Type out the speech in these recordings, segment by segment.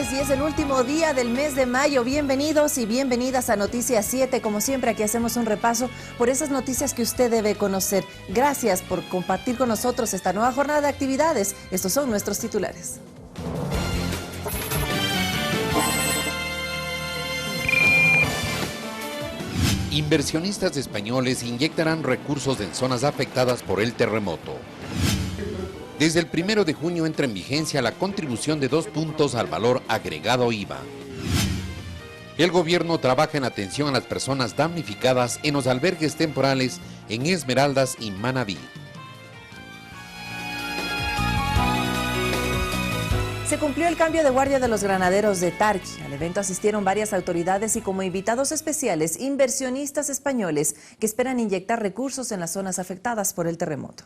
viernes y es el último día del mes de mayo. Bienvenidos y bienvenidas a Noticias 7. Como siempre, aquí hacemos un repaso por esas noticias que usted debe conocer. Gracias por compartir con nosotros esta nueva jornada de actividades. Estos son nuestros titulares. Inversionistas españoles inyectarán recursos en zonas afectadas por el terremoto. Desde el 1 de junio entra en vigencia la contribución de 2 puntos al valor agregado IVA. El gobierno trabaja en atención a las personas damnificadas en los albergues temporales en Esmeraldas y Manabí. Se cumplió el cambio de guardia de los granaderos de Tarqui. Al evento asistieron varias autoridades y como invitados especiales, inversionistas españoles que esperan inyectar recursos en las zonas afectadas por el terremoto.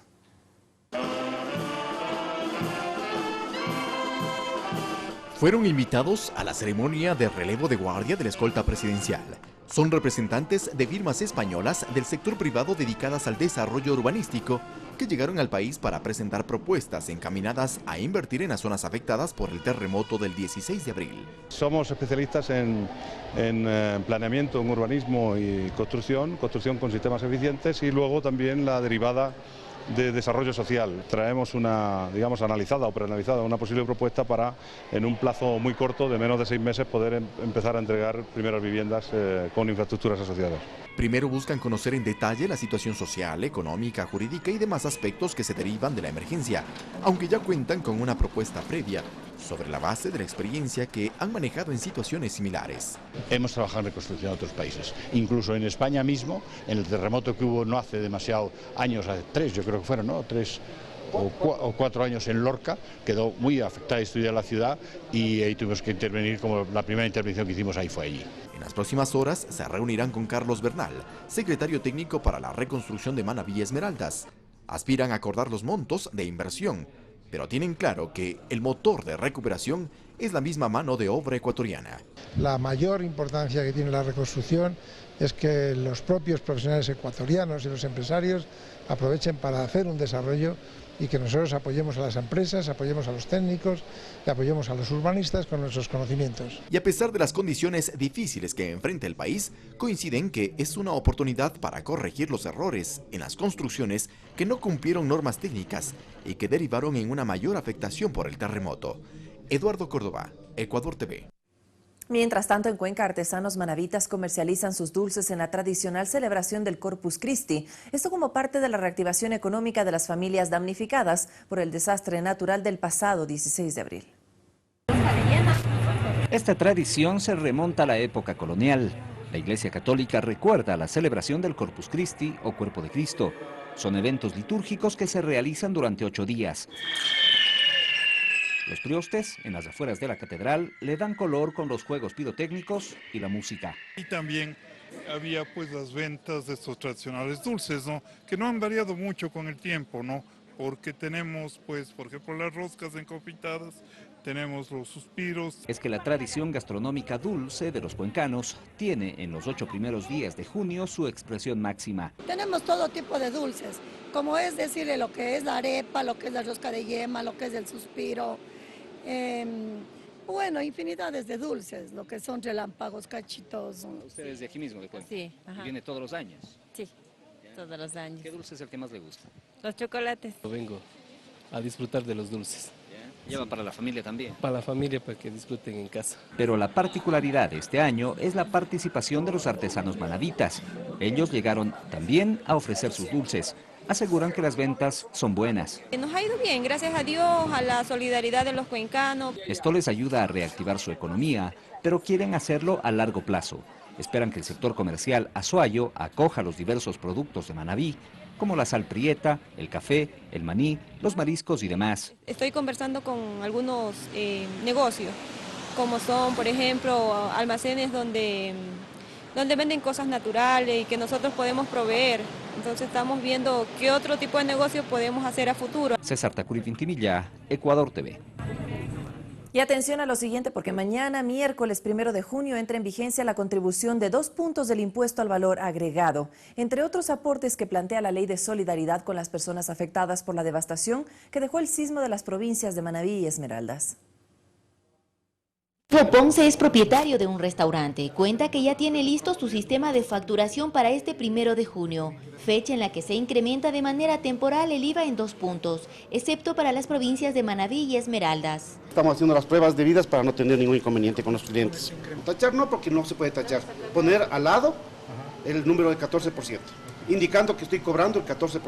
Fueron invitados a la ceremonia de relevo de guardia de la escolta presidencial. Son representantes de firmas españolas del sector privado dedicadas al desarrollo urbanístico que llegaron al país para presentar propuestas encaminadas a invertir en las zonas afectadas por el terremoto del 16 de abril. Somos especialistas en planeamiento, en urbanismo y construcción con sistemas eficientes y luego también la derivada de desarrollo social. Traemos analizada o preanalizada una posible propuesta para, en un plazo muy corto, de menos de 6 meses, poder empezar a entregar primeras viviendas con infraestructuras asociadas. Primero buscan conocer en detalle la situación social, económica, jurídica y demás aspectos que se derivan de la emergencia, aunque ya cuentan con una propuesta previa sobre la base de la experiencia que han manejado en situaciones similares. Hemos trabajado en reconstrucción de otros países, incluso en España mismo, en el terremoto que hubo no hace demasiado años, hace 3 yo creo que fueron, ¿no? 3 o 4 años en Lorca, quedó muy afectada y destruida la ciudad y ahí tuvimos que intervenir, como la primera intervención que hicimos ahí fue allí. En las próximas horas se reunirán con Carlos Bernal, secretario técnico para la reconstrucción de Manabí y Esmeraldas. Aspiran a acordar los montos de inversión, pero tienen claro que el motor de recuperación es la misma mano de obra ecuatoriana. La mayor importancia que tiene la reconstrucción es que los propios profesionales ecuatorianos y los empresarios aprovechen para hacer un desarrollo y que nosotros apoyemos a las empresas, apoyemos a los técnicos y apoyemos a los urbanistas con nuestros conocimientos. Y a pesar de las condiciones difíciles que enfrenta el país, coinciden que es una oportunidad para corregir los errores en las construcciones que no cumplieron normas técnicas y que derivaron en una mayor afectación por el terremoto. Eduardo Córdoba, Ecuador TV. Mientras tanto, en Cuenca, artesanos manavitas comercializan sus dulces en la tradicional celebración del Corpus Christi. Esto como parte de la reactivación económica de las familias damnificadas por el desastre natural del pasado 16 de abril. Esta tradición se remonta a la época colonial. La Iglesia Católica recuerda la celebración del Corpus Christi o Cuerpo de Cristo. Son eventos litúrgicos que se realizan durante 8 días. Los priostes, en las afueras de la catedral, le dan color con los juegos pirotécnicos y la música. Y también había pues las ventas de estos tradicionales dulces, ¿no? Que no han variado mucho con el tiempo, ¿no? Porque tenemos pues, por ejemplo, las roscas enconfitadas, tenemos los suspiros. Es que la tradición gastronómica dulce de los cuencanos tiene en los 8 primeros días de junio su expresión máxima. Tenemos todo tipo de dulces, como es decirle lo que es la arepa, lo que es la rosca de yema, lo que es el suspiro. Bueno, infinidades de dulces, lo que son relámpagos, cachitos. ¿Ustedes de aquí mismo de Cuenca? Sí. Ajá. ¿Viene todos los años? Sí, todos los años. ¿Qué dulce es el que más le gusta? Los chocolates. Vengo a disfrutar de los dulces. ¿Lleva para la familia también? Para la familia, para que disfruten en casa. Pero la particularidad de este año es la participación de los artesanos manavitas. Ellos llegaron también a ofrecer sus dulces. Aseguran que las ventas son buenas. Nos ha ido bien, gracias a Dios, a la solidaridad de los cuencanos. Esto les ayuda a reactivar su economía, pero quieren hacerlo a largo plazo. Esperan que el sector comercial Azuayo acoja los diversos productos de Manabí, como la sal prieta, el café, el maní, los mariscos y demás. Estoy conversando con algunos negocios, como son, por ejemplo, almacenes donde venden cosas naturales y que nosotros podemos proveer. Entonces estamos viendo qué otro tipo de negocio podemos hacer a futuro. César Tacuri Pintimilla, Ecuador TV. Y atención a lo siguiente, porque mañana, miércoles 1 de junio, entra en vigencia la contribución de 2 puntos del impuesto al valor agregado, entre otros aportes que plantea la Ley de Solidaridad con las personas afectadas por la devastación que dejó el sismo de las provincias de Manabí y Esmeraldas. Ponce es propietario de un restaurante. Cuenta que ya tiene listo su sistema de facturación para este 1 de junio, fecha en la que se incrementa de manera temporal el IVA en 2 puntos, excepto para las provincias de Manabí y Esmeraldas. Estamos haciendo las pruebas debidas para no tener ningún inconveniente con los clientes. Tachar no, porque no se puede tachar. Poner al lado el número del 14%, indicando que estoy cobrando el 14%.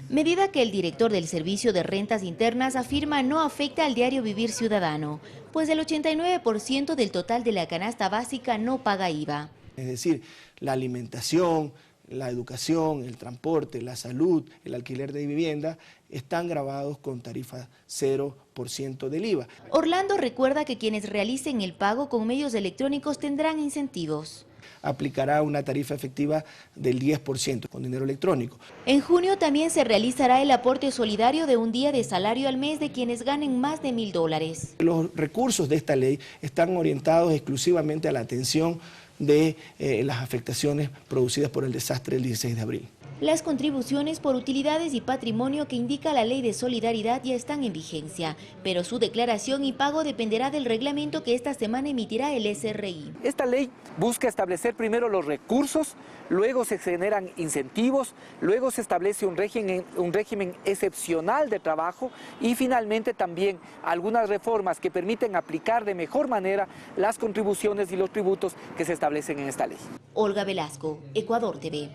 Medida que el director del Servicio de Rentas Internas afirma no afecta al diario vivir ciudadano, pues el 89% del total de la canasta básica no paga IVA. Es decir, la alimentación, la educación, el transporte, la salud, el alquiler de vivienda están grabados con tarifa 0% del IVA. Orlando recuerda que quienes realicen el pago con medios electrónicos tendrán incentivos. Aplicará una tarifa efectiva del 10% con dinero electrónico. En junio también se realizará el aporte solidario de un día de salario al mes de quienes ganen más de $1.000. Los recursos de esta ley están orientados exclusivamente a la atención de las afectaciones producidas por el desastre del 16 de abril. Las contribuciones por utilidades y patrimonio que indica la Ley de Solidaridad ya están en vigencia, pero su declaración y pago dependerá del reglamento que esta semana emitirá el SRI. Esta ley busca establecer primero los recursos, luego se generan incentivos, luego se establece un régimen excepcional de trabajo y finalmente también algunas reformas que permiten aplicar de mejor manera las contribuciones y los tributos que se establecen en esta ley. Olga Velasco, Ecuador TV.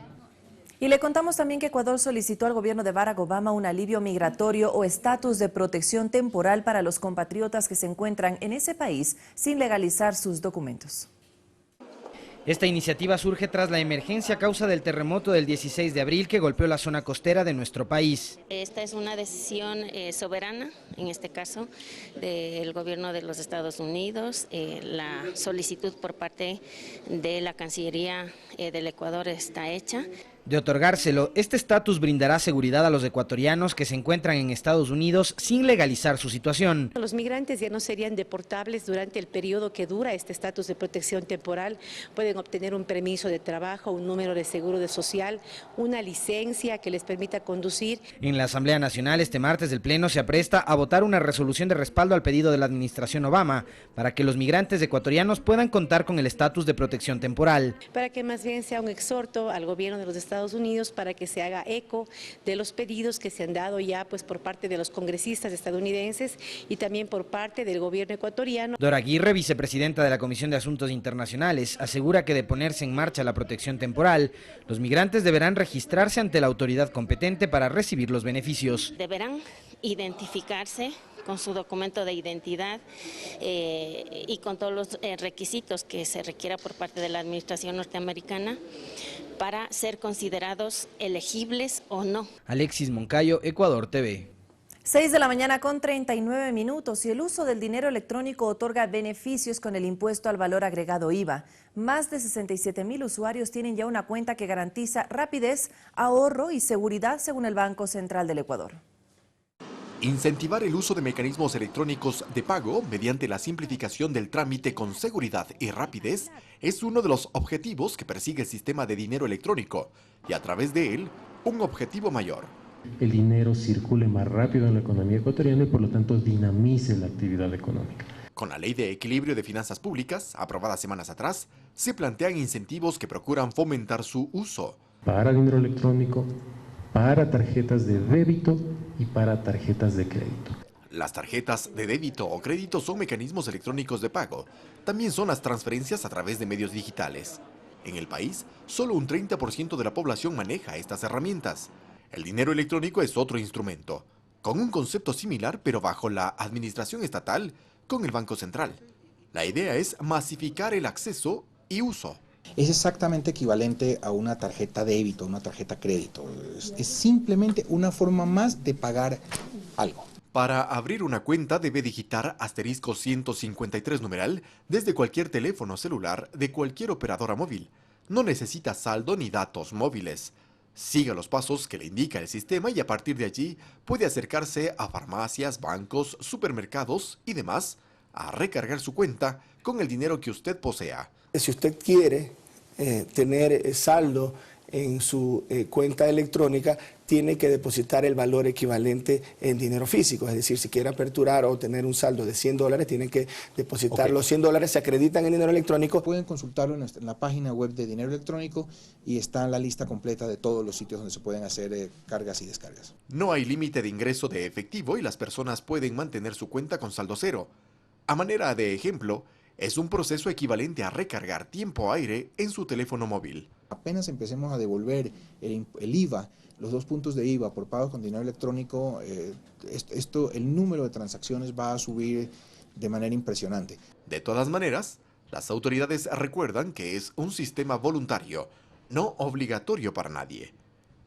Y le contamos también que Ecuador solicitó al gobierno de Barack Obama un alivio migratorio o estatus de protección temporal para los compatriotas que se encuentran en ese país sin legalizar sus documentos. Esta iniciativa surge tras la emergencia a causa del terremoto del 16 de abril que golpeó la zona costera de nuestro país. Esta es una decisión soberana, en este caso, del gobierno de los Estados Unidos. La solicitud por parte de la Cancillería del Ecuador está hecha. De otorgárselo, este estatus brindará seguridad a los ecuatorianos que se encuentran en Estados Unidos sin legalizar su situación. Los migrantes ya no serían deportables durante el periodo que dura este estatus de protección temporal. Pueden obtener un permiso de trabajo, un número de seguro social, una licencia que les permita conducir. En la Asamblea Nacional este martes el Pleno se apresta a votar una resolución de respaldo al pedido de la administración Obama para que los migrantes ecuatorianos puedan contar con el estatus de protección temporal. Para que más bien sea un exhorto al gobierno de los Estados Unidos para que se haga eco de los pedidos que se han dado ya por parte de los congresistas estadounidenses y también por parte del gobierno ecuatoriano. Dora Aguirre, vicepresidenta de la Comisión de Asuntos Internacionales, asegura que de ponerse en marcha la protección temporal, los migrantes deberán registrarse ante la autoridad competente para recibir los beneficios. Deberán identificarse con su documento de identidad y con todos los requisitos que se requiera por parte de la administración norteamericana para ser considerados elegibles o no. Alexis Moncayo, Ecuador TV. 6 de la mañana con 39 minutos y el uso del dinero electrónico otorga beneficios con el impuesto al valor agregado IVA. Más de 67,000 usuarios tienen ya una cuenta que garantiza rapidez, ahorro y seguridad según el Banco Central del Ecuador. Incentivar el uso de mecanismos electrónicos de pago mediante la simplificación del trámite con seguridad y rapidez es uno de los objetivos que persigue el sistema de dinero electrónico y a través de él, un objetivo mayor. El dinero circule más rápido en la economía ecuatoriana y por lo tanto dinamice la actividad económica. Con la Ley de Equilibrio de Finanzas Públicas, aprobada semanas atrás, se plantean incentivos que procuran fomentar su uso. Para dinero electrónico, para tarjetas de débito y para tarjetas de crédito. Las tarjetas de débito o crédito son mecanismos electrónicos de pago. También son las transferencias a través de medios digitales. En el país, solo un 30% de la población maneja estas herramientas. El dinero electrónico es otro instrumento, con un concepto similar pero bajo la administración estatal con el Banco Central. La idea es masificar el acceso y uso. Es exactamente equivalente a una tarjeta débito, una tarjeta crédito. Es simplemente una forma más de pagar algo. Para abrir una cuenta debe digitar *153 numeral desde cualquier teléfono celular de cualquier operadora móvil. No necesita saldo ni datos móviles. Siga los pasos que le indica el sistema y a partir de allí puede acercarse a farmacias, bancos, supermercados y demás a recargar su cuenta con el dinero que usted posea. Si usted quiere tener saldo en su cuenta electrónica, tiene que depositar el valor equivalente en dinero físico. Es decir, si quiere aperturar o tener un saldo de $100, tiene que depositar los $100, se acreditan en dinero electrónico. Pueden consultarlo en la página web de Dinero Electrónico y está la lista completa de todos los sitios donde se pueden hacer cargas y descargas. No hay límite de ingreso de efectivo y las personas pueden mantener su cuenta con saldo cero. A manera de ejemplo, es un proceso equivalente a recargar tiempo aire en su teléfono móvil. Apenas empecemos a devolver el IVA, los 2 puntos de IVA por pagos con dinero electrónico, el número de transacciones va a subir de manera impresionante. De todas maneras, las autoridades recuerdan que es un sistema voluntario, no obligatorio para nadie.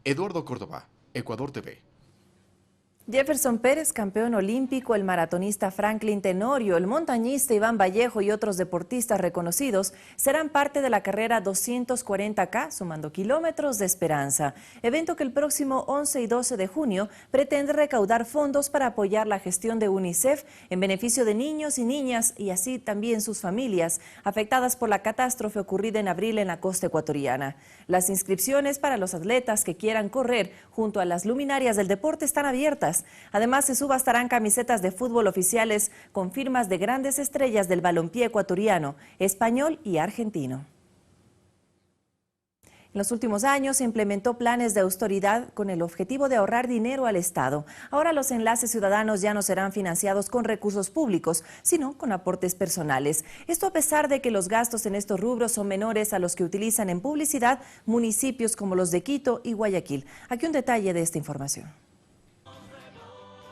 Eduardo Córdoba, Ecuador TV. Jefferson Pérez, campeón olímpico, el maratonista Franklin Tenorio, el montañista Iván Vallejo y otros deportistas reconocidos serán parte de la carrera 240K, sumando kilómetros de esperanza, evento que el próximo 11 y 12 de junio pretende recaudar fondos para apoyar la gestión de UNICEF en beneficio de niños y niñas y así también sus familias afectadas por la catástrofe ocurrida en abril en la costa ecuatoriana. Las inscripciones para los atletas que quieran correr junto a las luminarias del deporte están abiertas. Además, se subastarán camisetas de fútbol oficiales con firmas de grandes estrellas del balompié ecuatoriano, español y argentino. En los últimos años se implementó planes de austeridad con el objetivo de ahorrar dinero al Estado. Ahora los enlaces ciudadanos ya no serán financiados con recursos públicos, sino con aportes personales. Esto a pesar de que los gastos en estos rubros son menores a los que utilizan en publicidad municipios como los de Quito y Guayaquil. Aquí un detalle de esta información.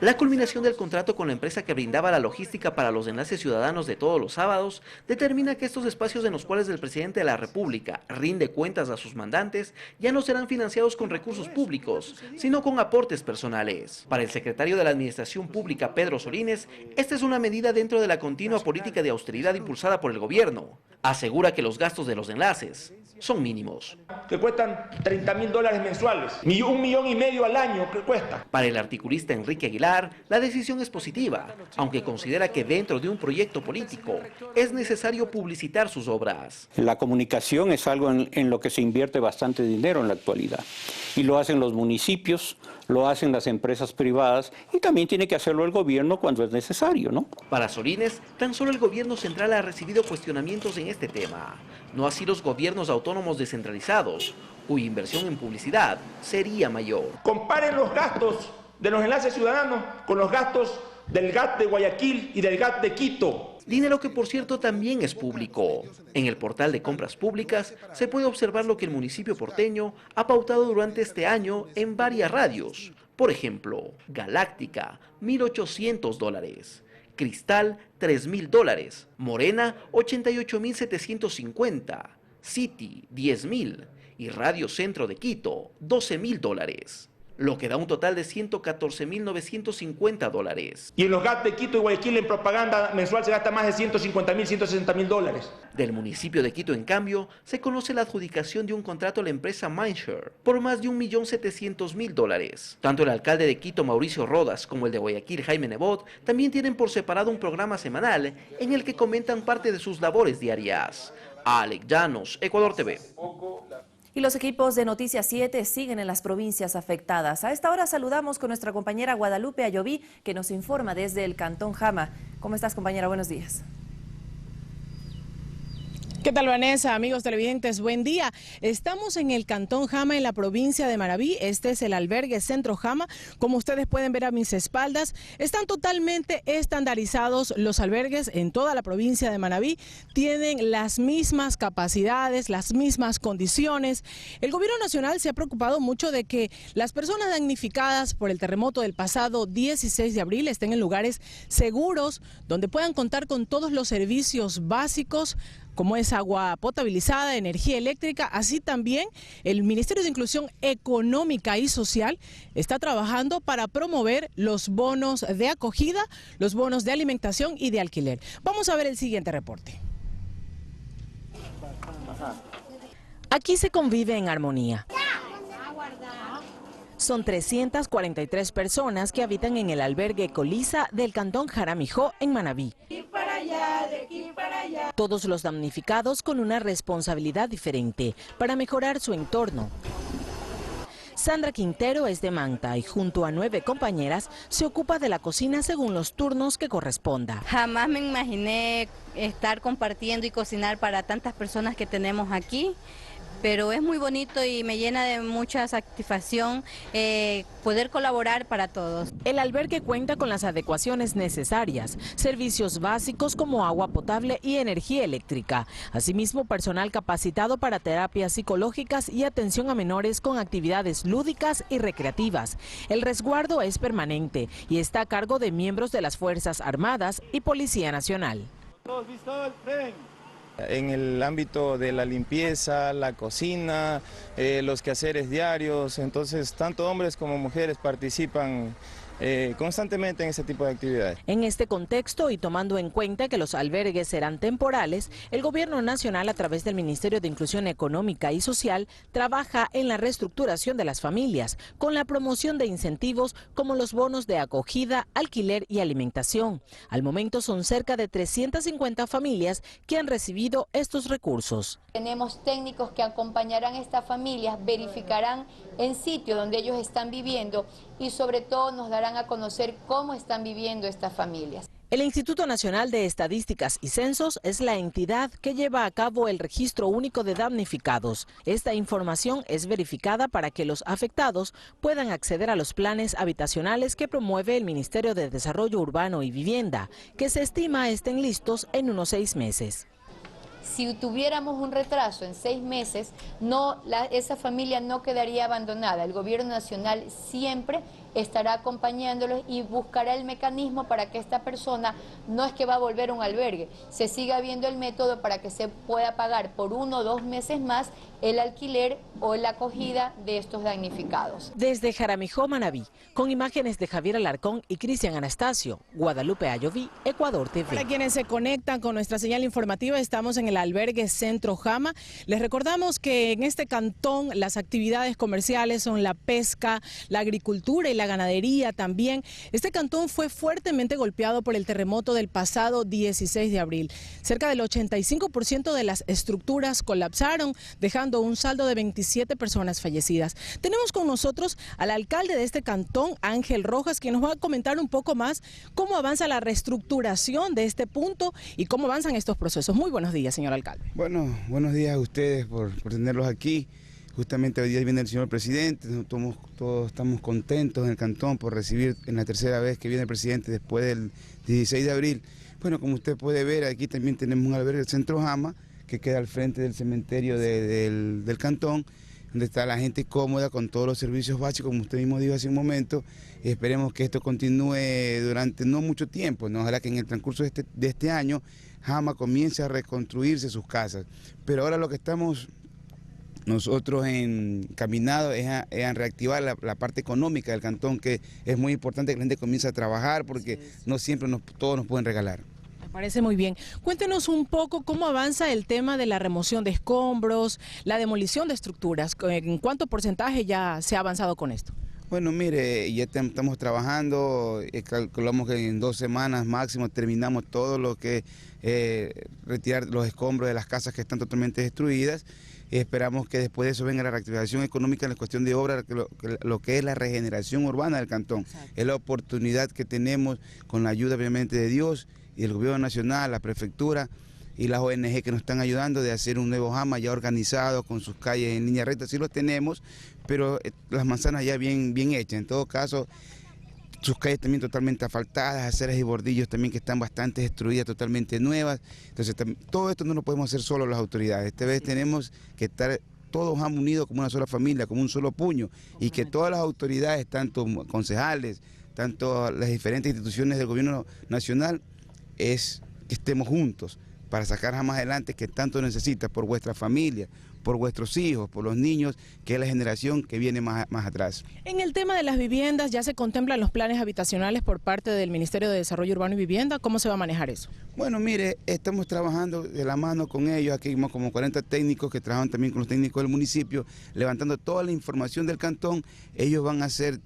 La culminación del contrato con la empresa que brindaba la logística para los enlaces ciudadanos de todos los sábados determina que estos espacios en los cuales el presidente de la República rinde cuentas a sus mandantes ya no serán financiados con recursos públicos, sino con aportes personales. Para el secretario de la Administración Pública, Pedro Solines, esta es una medida dentro de la continua política de austeridad impulsada por el gobierno. Asegura que los gastos de los enlaces son mínimos. Que cuestan $30.000 mensuales, $1,5 millones al año que cuesta. Para el articulista Enrique Aguilar, la decisión es positiva, aunque considera que dentro de un proyecto político es necesario publicitar sus obras. La comunicación es algo en lo que se invierte bastante dinero en la actualidad y lo hacen los municipios, lo hacen las empresas privadas y también tiene que hacerlo el gobierno cuando es necesario, ¿no? Para Solines, tan solo el gobierno central ha recibido cuestionamientos en este tema, no así los gobiernos autónomos descentralizados, cuya inversión en publicidad sería mayor. Comparen los gastos de los enlaces ciudadanos con los gastos del GAT de Guayaquil y del GAT de Quito. Dinero que por cierto también es público. En el portal de compras públicas se puede observar lo que el municipio porteño ha pautado durante este año en varias radios. Por ejemplo, Galáctica, $1,800. Cristal, $3,000. Morena, $88,750. City, $10,000. Y Radio Centro de Quito, $12,000. Lo que da un total de $114,950. Y en los GAT de Quito y Guayaquil en propaganda mensual se gasta más de $150,000, $160,000. Del municipio de Quito, en cambio, se conoce la adjudicación de un contrato a la empresa Mindshare por más de $1,700,000. Tanto el alcalde de Quito, Mauricio Rodas, como el de Guayaquil, Jaime Nebot, también tienen por separado un programa semanal en el que comentan parte de sus labores diarias. Alex Llanos, Ecuador TV. Y los equipos de Noticias 7 siguen en las provincias afectadas. A esta hora saludamos con nuestra compañera Guadalupe Ayoví, que nos informa desde el Cantón Jama. ¿Cómo estás, compañera? Buenos días. ¿Qué tal, Vanessa? Amigos televidentes, buen día. Estamos en el Cantón Jama, en la provincia de Manabí. Este es el albergue Centro Jama. Como ustedes pueden ver a mis espaldas, están totalmente estandarizados los albergues en toda la provincia de Manabí. Tienen las mismas capacidades, las mismas condiciones. El gobierno nacional se ha preocupado mucho de que las personas damnificadas por el terremoto del pasado 16 de abril estén en lugares seguros, donde puedan contar con todos los servicios básicos, como es agua potabilizada, energía eléctrica. Así también el Ministerio de Inclusión Económica y Social está trabajando para promover los bonos de acogida, los bonos de alimentación y de alquiler. Vamos a ver el siguiente reporte. Aquí se convive en armonía. Son 343 personas que habitan en el albergue Colisa del Cantón Jaramijó, en Manabí. Todos los damnificados con una responsabilidad diferente para mejorar su entorno. Sandra Quintero es de Manta y junto a 9 compañeras se ocupa de la cocina según los turnos que corresponda. Jamás me imaginé estar compartiendo y cocinar para tantas personas que tenemos aquí, pero es muy bonito y me llena de mucha satisfacción poder colaborar para todos. El albergue cuenta con las adecuaciones necesarias, servicios básicos como agua potable y energía eléctrica, asimismo personal capacitado para terapias psicológicas y atención a menores con actividades lúdicas y recreativas. El resguardo es permanente y está a cargo de miembros de las Fuerzas Armadas y Policía Nacional. En el ámbito de la limpieza, la cocina, los quehaceres diarios, entonces tanto hombres como mujeres participan constantemente en ese tipo de actividades. En este contexto y tomando en cuenta que los albergues serán temporales, el Gobierno Nacional a través del Ministerio de Inclusión Económica y Social trabaja en la reestructuración de las familias con la promoción de incentivos como los bonos de acogida, alquiler y alimentación. Al momento son cerca de 350 familias que han recibido estos recursos. Tenemos técnicos que acompañarán a estas familias, verificarán en sitio donde ellos están viviendo y sobre todo nos darán a conocer cómo están viviendo estas familias. El Instituto Nacional de Estadísticas y Censos es la entidad que lleva a cabo el registro único de damnificados. Esta información es verificada para que los afectados puedan acceder a los planes habitacionales que promueve el Ministerio de Desarrollo Urbano y Vivienda, que se estima estén listos en unos 6 meses. Si tuviéramos un retraso en 6 meses, esa familia no quedaría abandonada. El Gobierno Nacional siempre estará acompañándolos y buscará el mecanismo para que esta persona no es que va a volver a un albergue, se siga viendo el método para que se pueda pagar por 1 o 2 meses más el alquiler o la acogida de estos damnificados. Desde Jaramijó, Manabí, con imágenes de Javier Alarcón y Cristian Anastasio, Guadalupe Ayoví, Ecuador TV. Para quienes se conectan con nuestra señal informativa, estamos en el albergue Centro Jama. Les recordamos que en este cantón las actividades comerciales son la pesca, la agricultura y la ganadería también. Este cantón fue fuertemente golpeado por el terremoto del pasado 16 de abril. Cerca del 85% de las estructuras colapsaron, dejando un saldo de 27 personas fallecidas. Tenemos con nosotros al alcalde de este cantón, Ángel Rojas, quien nos va a comentar un poco más cómo avanza la reestructuración de este punto y cómo avanzan estos procesos. Muy buenos días, señor alcalde. Bueno, buenos días a ustedes por tenerlos aquí. Justamente hoy día viene el señor presidente, todos estamos contentos en el cantón por recibir en la tercera vez que viene el presidente después del 16 de abril. Bueno, como usted puede ver, aquí también tenemos un albergue del Centro Jama, que queda al frente del cementerio del cantón, donde está la gente cómoda con todos los servicios básicos, como usted mismo dijo hace un momento. Esperemos que esto continúe durante no mucho tiempo, ¿no? Ojalá que en el transcurso de este año Jama comience a reconstruirse sus casas. Pero ahora lo que estamos nosotros encaminados es a reactivar la parte económica del cantón, que es muy importante que la gente comience a trabajar porque no siempre todos nos pueden regalar. Me parece muy bien. Cuéntenos un poco cómo avanza el tema de la remoción de escombros, la demolición de estructuras. ¿En cuánto porcentaje ya se ha avanzado con esto? Bueno, mire, ya estamos trabajando, calculamos que en 2 semanas máximo terminamos todo lo que retirar los escombros de las casas que están totalmente destruidas. Esperamos que después de eso venga la reactivación económica en la cuestión de obra, lo que es la regeneración urbana del cantón. Exacto. Es la oportunidad que tenemos con la ayuda obviamente de Dios y el gobierno nacional, la prefectura y las ONG que nos están ayudando de hacer un nuevo Jama ya organizado con sus calles en línea recta. Sí lo tenemos, pero las manzanas ya bien hechas. En todo caso, sus calles también totalmente asfaltadas, aceras y bordillos también que están bastante destruidas, totalmente nuevas. Entonces, todo esto no lo podemos hacer solo las autoridades. Esta vez tenemos que estar todos unidos como una sola familia, como un solo puño, y que todas las autoridades, tanto concejales, tanto las diferentes instituciones del gobierno nacional, es que estemos juntos para sacar Jama adelante, que tanto necesita por vuestra familia, por vuestros hijos, por los niños, que es la generación que viene más atrás. En el tema de las viviendas, ¿ya se contemplan los planes habitacionales por parte del Ministerio de Desarrollo Urbano y Vivienda? ¿Cómo se va a manejar eso? Bueno, mire, estamos trabajando de la mano con ellos, aquí hay como 40 técnicos que trabajan también con los técnicos del municipio, levantando toda la información del cantón. Ellos van a hacer,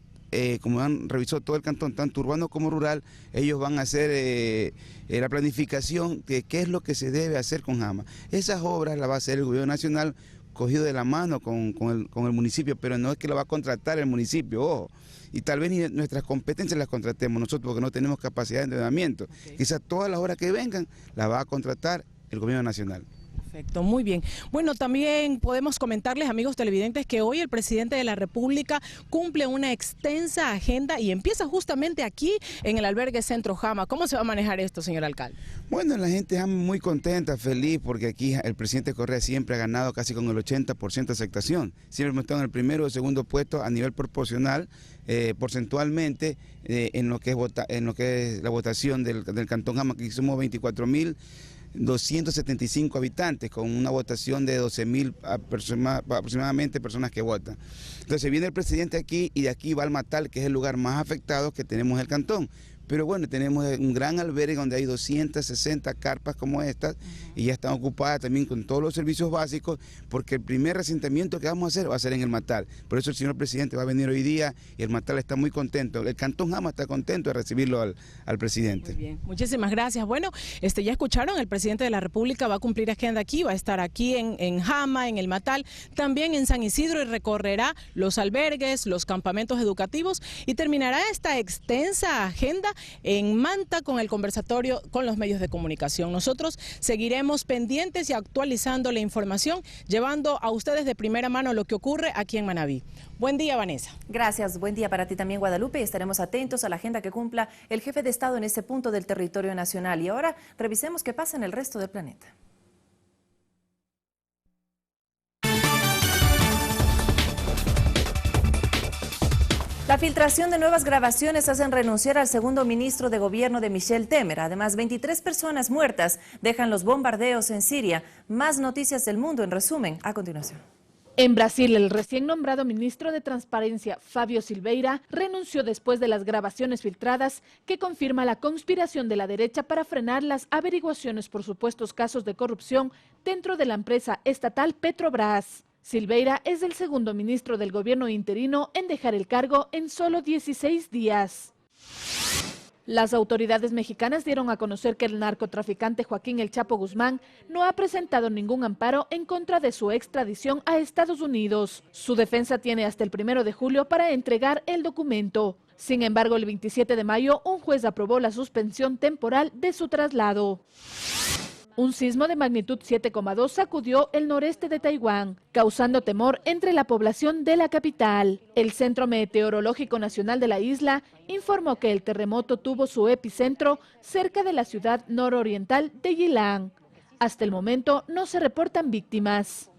como han revisado todo el cantón, tanto urbano como rural, ellos van a hacer la planificación de qué es lo que se debe hacer con Jama. Esas obras las va a hacer el gobierno nacional cogido de la mano con el municipio, pero no es que lo va a contratar el municipio, ojo. Y tal vez ni nuestras competencias las contratemos nosotros porque no tenemos capacidad de entrenamiento. Quizás todas las horas que vengan las va a contratar el gobierno nacional. Perfecto, muy bien. Bueno, también podemos comentarles, amigos televidentes, que hoy el presidente de la República cumple una extensa agenda y empieza justamente aquí en el albergue Centro Jama. ¿Cómo se va a manejar esto, señor alcalde? Bueno, la gente está muy contenta, feliz, porque aquí el presidente Correa siempre ha ganado casi con el 80% de aceptación. Siempre hemos estado en el primero o segundo puesto a nivel proporcional, porcentualmente, en lo que es la votación del Cantón Jama, que somos 24.275 habitantes, con una votación de 12.000 aproximadamente personas que votan. Entonces viene el presidente aquí y de aquí va al Matal, que es el lugar más afectado que tenemos en el cantón. Pero bueno, tenemos un gran albergue donde hay 260 carpas como estas y ya están ocupadas también con todos los servicios básicos, porque el primer asentamiento que vamos a hacer va a ser en el Matal. Por eso el señor presidente va a venir hoy día y el Matal está muy contento. El Cantón Jama está contento de recibirlo al presidente. Muy bien, muchísimas gracias. Bueno, ya escucharon, el presidente de la República va a cumplir agenda aquí, va a estar aquí en Jama, en el Matal, también en San Isidro, y recorrerá los albergues, los campamentos educativos y terminará esta extensa agenda en Manta con el conversatorio con los medios de comunicación. Nosotros seguiremos pendientes y actualizando la información, llevando a ustedes de primera mano lo que ocurre aquí en Manabí. Buen día, Vanessa. Gracias, buen día para ti también, Guadalupe, y estaremos atentos a la agenda que cumpla el jefe de Estado en ese punto del territorio nacional. Y ahora revisemos qué pasa en el resto del planeta. La filtración de nuevas grabaciones hacen renunciar al segundo ministro de gobierno de Michel Temer. Además, 23 personas muertas dejan los bombardeos en Siria. Más noticias del mundo en resumen a continuación. En Brasil, el recién nombrado ministro de Transparencia, Fábio Silveira, renunció después de las grabaciones filtradas que confirma la conspiración de la derecha para frenar las averiguaciones por supuestos casos de corrupción dentro de la empresa estatal Petrobras. Silveira es el segundo ministro del gobierno interino en dejar el cargo en solo 16 días. Las autoridades mexicanas dieron a conocer que el narcotraficante Joaquín El Chapo Guzmán no ha presentado ningún amparo en contra de su extradición a Estados Unidos. Su defensa tiene hasta el 1 de julio para entregar el documento. Sin embargo, el 27 de mayo, un juez aprobó la suspensión temporal de su traslado. Un sismo de magnitud 7,2 sacudió el noreste de Taiwán, causando temor entre la población de la capital. El Centro Meteorológico Nacional de la isla informó que el terremoto tuvo su epicentro cerca de la ciudad nororiental de Yilan. Hasta el momento no se reportan víctimas.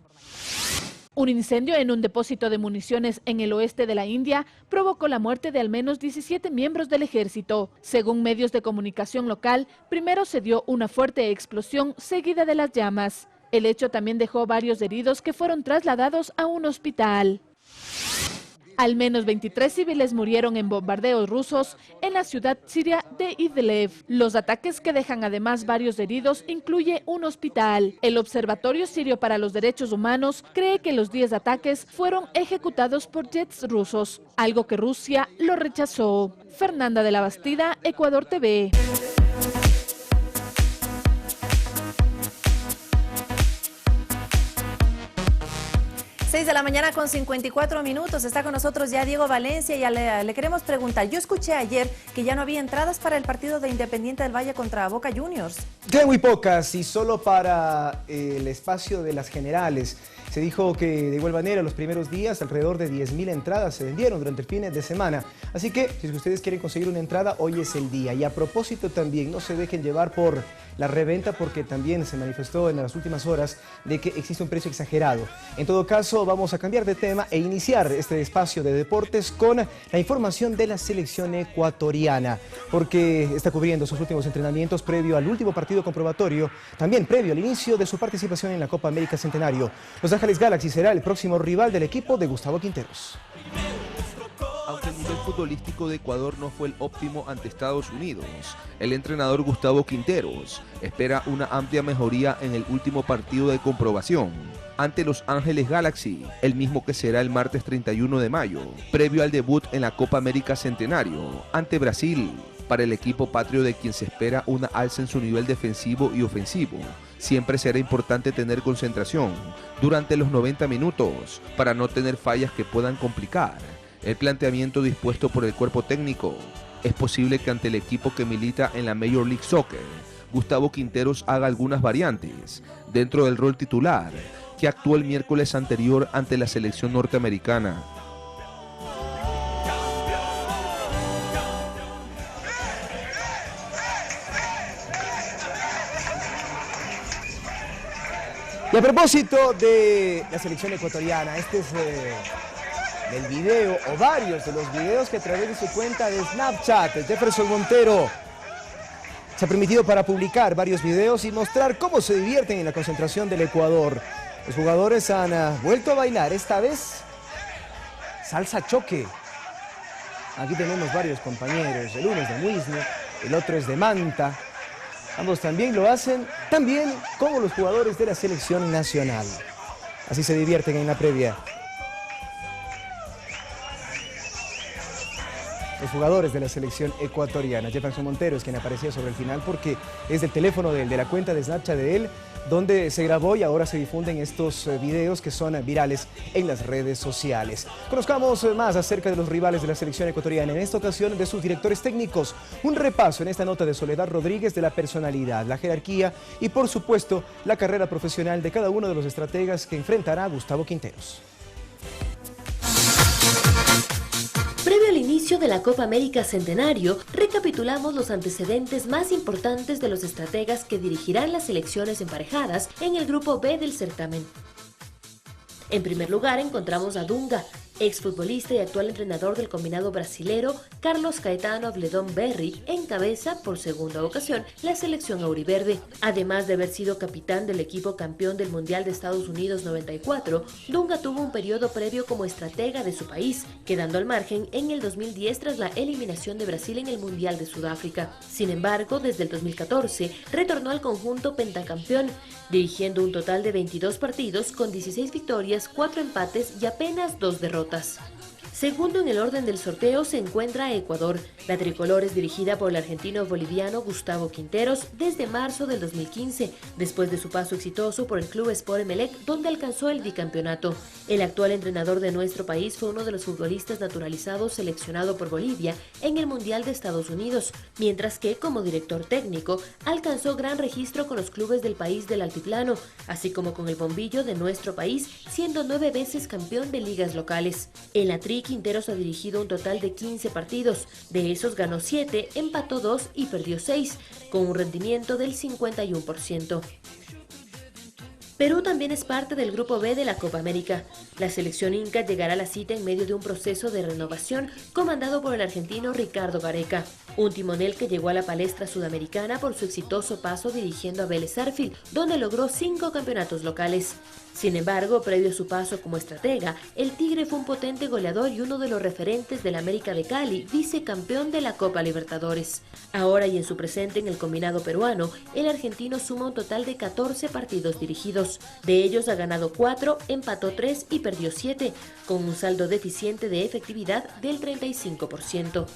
Un incendio en un depósito de municiones en el oeste de la India provocó la muerte de al menos 17 miembros del ejército. Según medios de comunicación local, primero se dio una fuerte explosión seguida de las llamas. El hecho también dejó varios heridos que fueron trasladados a un hospital. Al menos 23 civiles murieron en bombardeos rusos en la ciudad siria de Idlib. Los ataques, que dejan además varios heridos, incluye un hospital. El Observatorio Sirio para los Derechos Humanos cree que los 10 ataques fueron ejecutados por jets rusos, algo que Rusia lo rechazó. Fernanda de la Bastida, Ecuador TV. 6 de la mañana con 54 minutos. Está con nosotros ya Diego Valencia y le queremos preguntar. Yo escuché ayer que ya no había entradas para el partido de Independiente del Valle contra Boca Juniors. Quedan muy pocas y solo para el espacio de las generales. Se dijo que de igual manera los primeros días alrededor de 10.000 entradas se vendieron durante el fin de semana. Así que si ustedes quieren conseguir una entrada, hoy es el día. Y a propósito también, no se dejen llevar por la reventa, porque también se manifestó en las últimas horas de que existe un precio exagerado. En todo caso, vamos a cambiar de tema e iniciar este espacio de deportes con la información de la selección ecuatoriana, porque está cubriendo sus últimos entrenamientos previo al último partido comprobatorio, también previo al inicio de su participación en la Copa América Centenario. Los Ángeles Galaxy será el próximo rival del equipo de Gustavo Quinteros. Aunque el nivel futbolístico de Ecuador no fue el óptimo ante Estados Unidos, el entrenador Gustavo Quinteros espera una amplia mejoría en el último partido de comprobación ante Los Ángeles Galaxy, el mismo que será el martes 31 de mayo, previo al debut en la Copa América Centenario ante Brasil. Para el equipo patrio, de quien se espera una alza en su nivel defensivo y ofensivo, Siempre será importante tener concentración durante los 90 minutos para no tener fallas que puedan complicar el planteamiento dispuesto por el cuerpo técnico. Es posible que ante el equipo que milita en la Major League Soccer, Gustavo Quinteros haga algunas variantes dentro del rol titular que actuó el miércoles anterior ante la selección norteamericana. Y a propósito de la selección ecuatoriana, este es el video, o varios de los videos que a través de su cuenta de Snapchat, Jefferson Montero se ha permitido para publicar varios videos y mostrar cómo se divierten en la concentración del Ecuador. Los jugadores han vuelto a bailar, esta vez salsa choque. Aquí tenemos varios compañeros, el uno es de Muisne, el otro es de Manta. Ambos también lo hacen, también como los jugadores de la selección nacional. Así se divierten en la previa. Los jugadores de la selección ecuatoriana. Jefferson Montero es quien aparecía sobre el final porque es del teléfono de la cuenta de Snapchat de él, donde se grabó y ahora se difunden estos videos que son virales en las redes sociales. Conozcamos más acerca de los rivales de la selección ecuatoriana, en esta ocasión de sus directores técnicos. Un repaso en esta nota de Soledad Rodríguez de la personalidad, la jerarquía y por supuesto la carrera profesional de cada uno de los estrategas que enfrentará a Gustavo Quinteros. Previo al inicio de la Copa América Centenario, recapitulamos los antecedentes más importantes de los estrategas que dirigirán las selecciones emparejadas en el grupo B del certamen. En primer lugar encontramos a Dunga, exfutbolista y actual entrenador del combinado brasilero Carlos Caetano Abledón Berry, encabeza por segunda ocasión la selección auriverde. Además de haber sido capitán del equipo campeón del Mundial de Estados Unidos 94, Dunga tuvo un periodo previo como estratega de su país, quedando al margen en el 2010 tras la eliminación de Brasil en el Mundial de Sudáfrica. Sin embargo, desde el 2014 retornó al conjunto pentacampeón, dirigiendo un total de 22 partidos con 16 victorias, 4 empates y apenas 2 derrotas. Segundo en el orden del sorteo se encuentra Ecuador. La tricolor es dirigida por el argentino-boliviano Gustavo Quinteros desde marzo del 2015, después de su paso exitoso por el Club Sport Emelec, donde alcanzó el bicampeonato. El actual entrenador de nuestro país fue uno de los futbolistas naturalizados seleccionado por Bolivia en el Mundial de Estados Unidos, mientras que, como director técnico, alcanzó gran registro con los clubes del país del altiplano, así como con el bombillo de nuestro país, siendo 9 veces campeón de ligas locales. En la tri, Quinteros ha dirigido un total de 15 partidos, de esos ganó 7, empató 2 y perdió 6, con un rendimiento del 51%. Perú también es parte del Grupo B de la Copa América. La selección inca llegará a la cita en medio de un proceso de renovación comandado por el argentino Ricardo Gareca, un timonel que llegó a la palestra sudamericana por su exitoso paso dirigiendo a Vélez Sarsfield, donde logró 5 campeonatos locales. Sin embargo, previo a su paso como estratega, el Tigre fue un potente goleador y uno de los referentes del América de Cali, vicecampeón de la Copa Libertadores. Ahora y en su presente en el combinado peruano, el argentino suma un total de 14 partidos dirigidos. De ellos ha ganado 4, empató 3 y perdió 7, con un saldo deficiente de efectividad del 35%.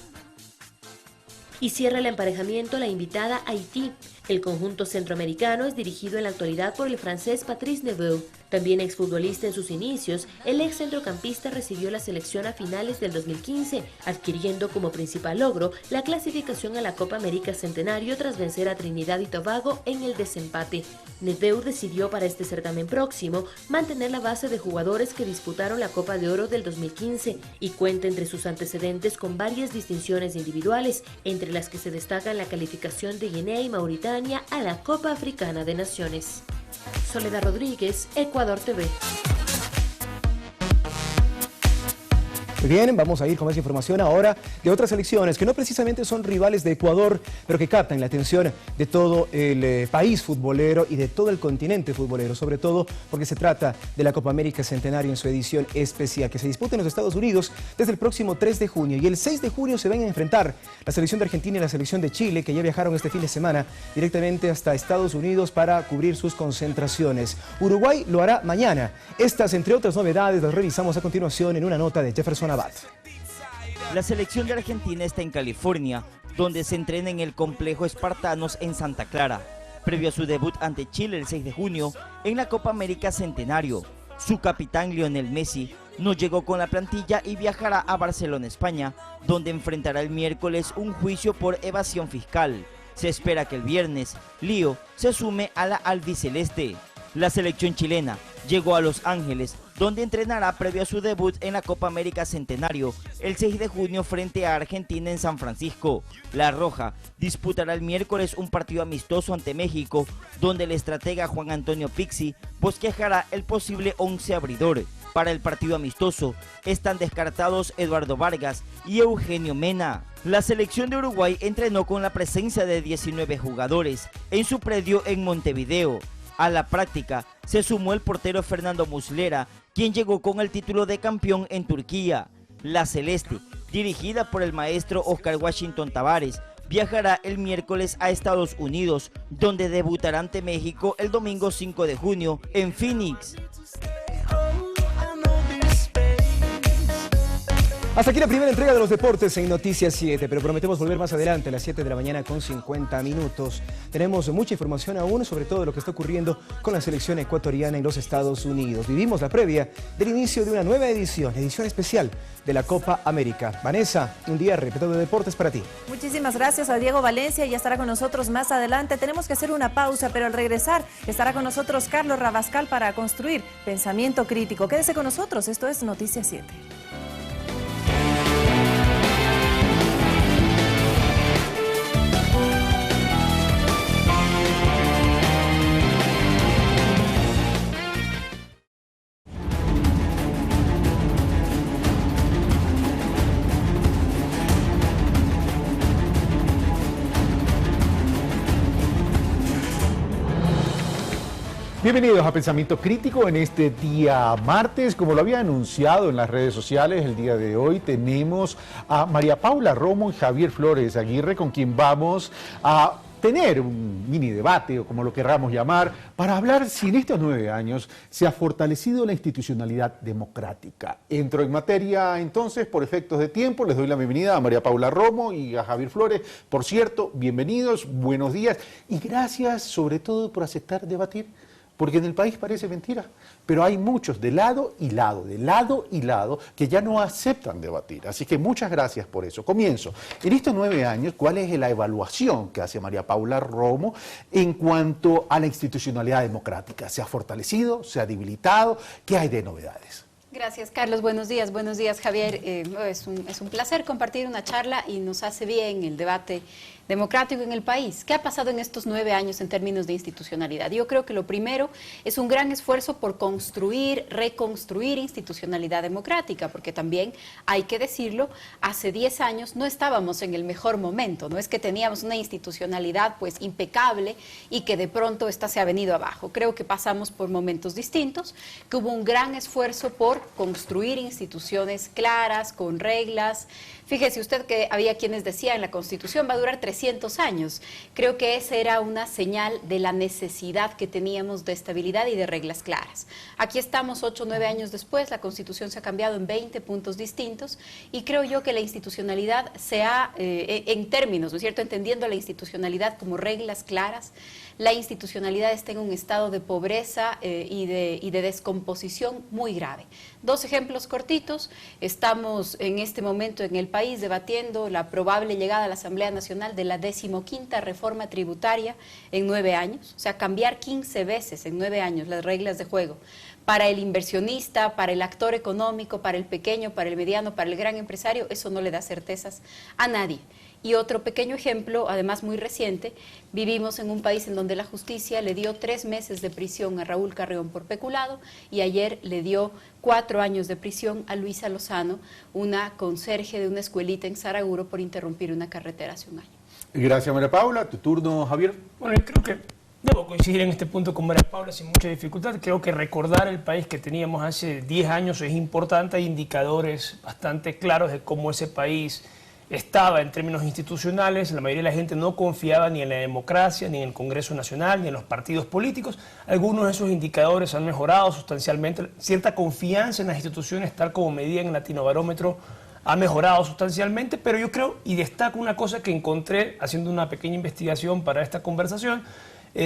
Y cierra el emparejamiento la invitada Haití. El conjunto centroamericano es dirigido en la actualidad por el francés Patrice Neveu. También exfutbolista en sus inicios, el ex centrocampista recibió la selección a finales del 2015, adquiriendo como principal logro la clasificación a la Copa América Centenario tras vencer a Trinidad y Tobago en el desempate. Neveu decidió para este certamen próximo mantener la base de jugadores que disputaron la Copa de Oro del 2015 y cuenta entre sus antecedentes con varias distinciones individuales, entre las que se destacan la calificación de Guinea y Mauritania a la Copa Africana de Naciones. Soledad Rodríguez, Ecuador TV. Muy bien, vamos a ir con más información ahora de otras selecciones que no precisamente son rivales de Ecuador, pero que captan la atención de todo el país futbolero y de todo el continente futbolero, sobre todo porque se trata de la Copa América Centenario en su edición especial, que se disputa en los Estados Unidos desde el próximo 3 de junio. Y el 6 de junio se van a enfrentar la selección de Argentina y la selección de Chile, que ya viajaron este fin de semana directamente hasta Estados Unidos para cubrir sus concentraciones. Uruguay lo hará mañana. Estas, entre otras novedades, las revisamos a continuación en una nota de Jefferson Abad. La selección de Argentina está en California, donde se entrena en el complejo Espartanos en Santa Clara. previo a su debut ante Chile el 6 de junio en la Copa América Centenario. Su capitán Lionel Messi no llegó con la plantilla y viajará a Barcelona, España, donde enfrentará el miércoles un juicio por evasión fiscal. Se espera que el viernes Lío se sume a la albiceleste. La selección chilena llegó a Los Ángeles, donde entrenará previo a su debut en la Copa América Centenario el 6 de junio frente a Argentina en San Francisco. La Roja disputará el miércoles un partido amistoso ante México, donde el estratega Juan Antonio Pizzi bosquejará el posible 11 abridor. Para el partido amistoso están descartados Eduardo Vargas y Eugenio Mena. La selección de Uruguay entrenó con la presencia de 19 jugadores en su predio en Montevideo. A la práctica se sumó el portero Fernando Muslera, quien llegó con el título de campeón en Turquía. La Celeste, dirigida por el maestro Oscar Washington Tavares, viajará el miércoles a Estados Unidos, donde debutará ante México el domingo 5 de junio en Phoenix. Hasta aquí la primera entrega de los deportes en Noticias 7, pero prometemos volver más adelante a las 7 de la mañana con 50 minutos. Tenemos mucha información aún, sobre todo de lo que está ocurriendo con la selección ecuatoriana en los Estados Unidos. Vivimos la previa del inicio de una nueva edición especial de la Copa América. Vanessa, un día repleto de deportes para ti. Muchísimas gracias a Diego Valencia, ya estará con nosotros más adelante. Tenemos que hacer una pausa, pero al regresar estará con nosotros Carlos Rabascal para construir pensamiento crítico. Quédese con nosotros, esto es Noticias 7. Bienvenidos a Pensamiento Crítico en este día martes. Como lo había anunciado en las redes sociales, el día de hoy tenemos a María Paula Romo y Javier Flores Aguirre, con quien vamos a tener un mini debate, o como lo querramos llamar, para hablar si en estos 9 años se ha fortalecido la institucionalidad democrática. Entro en materia entonces, por efectos de tiempo, les doy la bienvenida a María Paula Romo y a Javier Flores. Por cierto, bienvenidos, buenos días y gracias sobre todo por aceptar debatir. Porque en el país parece mentira, pero hay muchos de lado y lado, que ya no aceptan debatir. Así que muchas gracias por eso. Comienzo. En estos 9 años, ¿cuál es la evaluación que hace María Paula Romo en cuanto a la institucionalidad democrática? ¿Se ha fortalecido? ¿Se ha debilitado? ¿Qué hay de novedades? Gracias, Carlos. Buenos días, Javier. Es un placer compartir una charla y nos hace bien el debate democrático en el país. ¿Qué ha pasado en estos 9 años en términos de institucionalidad? Yo creo que lo primero es un gran esfuerzo por construir, reconstruir institucionalidad democrática, porque también hay que decirlo, hace 10 años no estábamos en el mejor momento, no es que teníamos una institucionalidad pues impecable y que de pronto esta se ha venido abajo. Creo que pasamos por momentos distintos, que hubo un gran esfuerzo por construir instituciones claras, con reglas. Fíjese usted que había quienes decían la Constitución va a durar 300 años. Creo que esa era una señal de la necesidad que teníamos de estabilidad y de reglas claras. Aquí estamos 8 o 9 años después, la Constitución se ha cambiado en 20 puntos distintos y creo yo que la institucionalidad se ha, en términos, ¿no es cierto?, entendiendo la institucionalidad como reglas claras, la institucionalidad está en un estado de pobreza y de descomposición muy grave. 2 ejemplos cortitos. Estamos en este momento en el país debatiendo la probable llegada a la Asamblea Nacional de la 15ª reforma tributaria en 9 años. O sea, cambiar 15 veces en 9 años las reglas de juego. Para el inversionista, para el actor económico, para el pequeño, para el mediano, para el gran empresario, eso no le da certezas a nadie. Y otro pequeño ejemplo, además muy reciente, vivimos en un país en donde la justicia le dio 3 meses de prisión a Raúl Carrión por peculado y ayer le dio 4 años de prisión a Luisa Lozano, una conserje de una escuelita en Saraguro, por interrumpir una carretera hace un año. Gracias, María Paula. ¿Tu turno, Javier? Bueno, yo creo que debo coincidir en este punto con María Paula sin mucha dificultad. Creo que recordar el país que teníamos hace 10 años es importante. Hay indicadores bastante claros de cómo ese país estaba en términos institucionales. La mayoría de la gente no confiaba ni en la democracia, ni en el Congreso Nacional, ni en los partidos políticos. Algunos de esos indicadores han mejorado sustancialmente. Cierta confianza en las instituciones, tal como medida en el Latinobarómetro, ha mejorado sustancialmente, pero yo creo y destaco una cosa que encontré haciendo una pequeña investigación para esta conversación,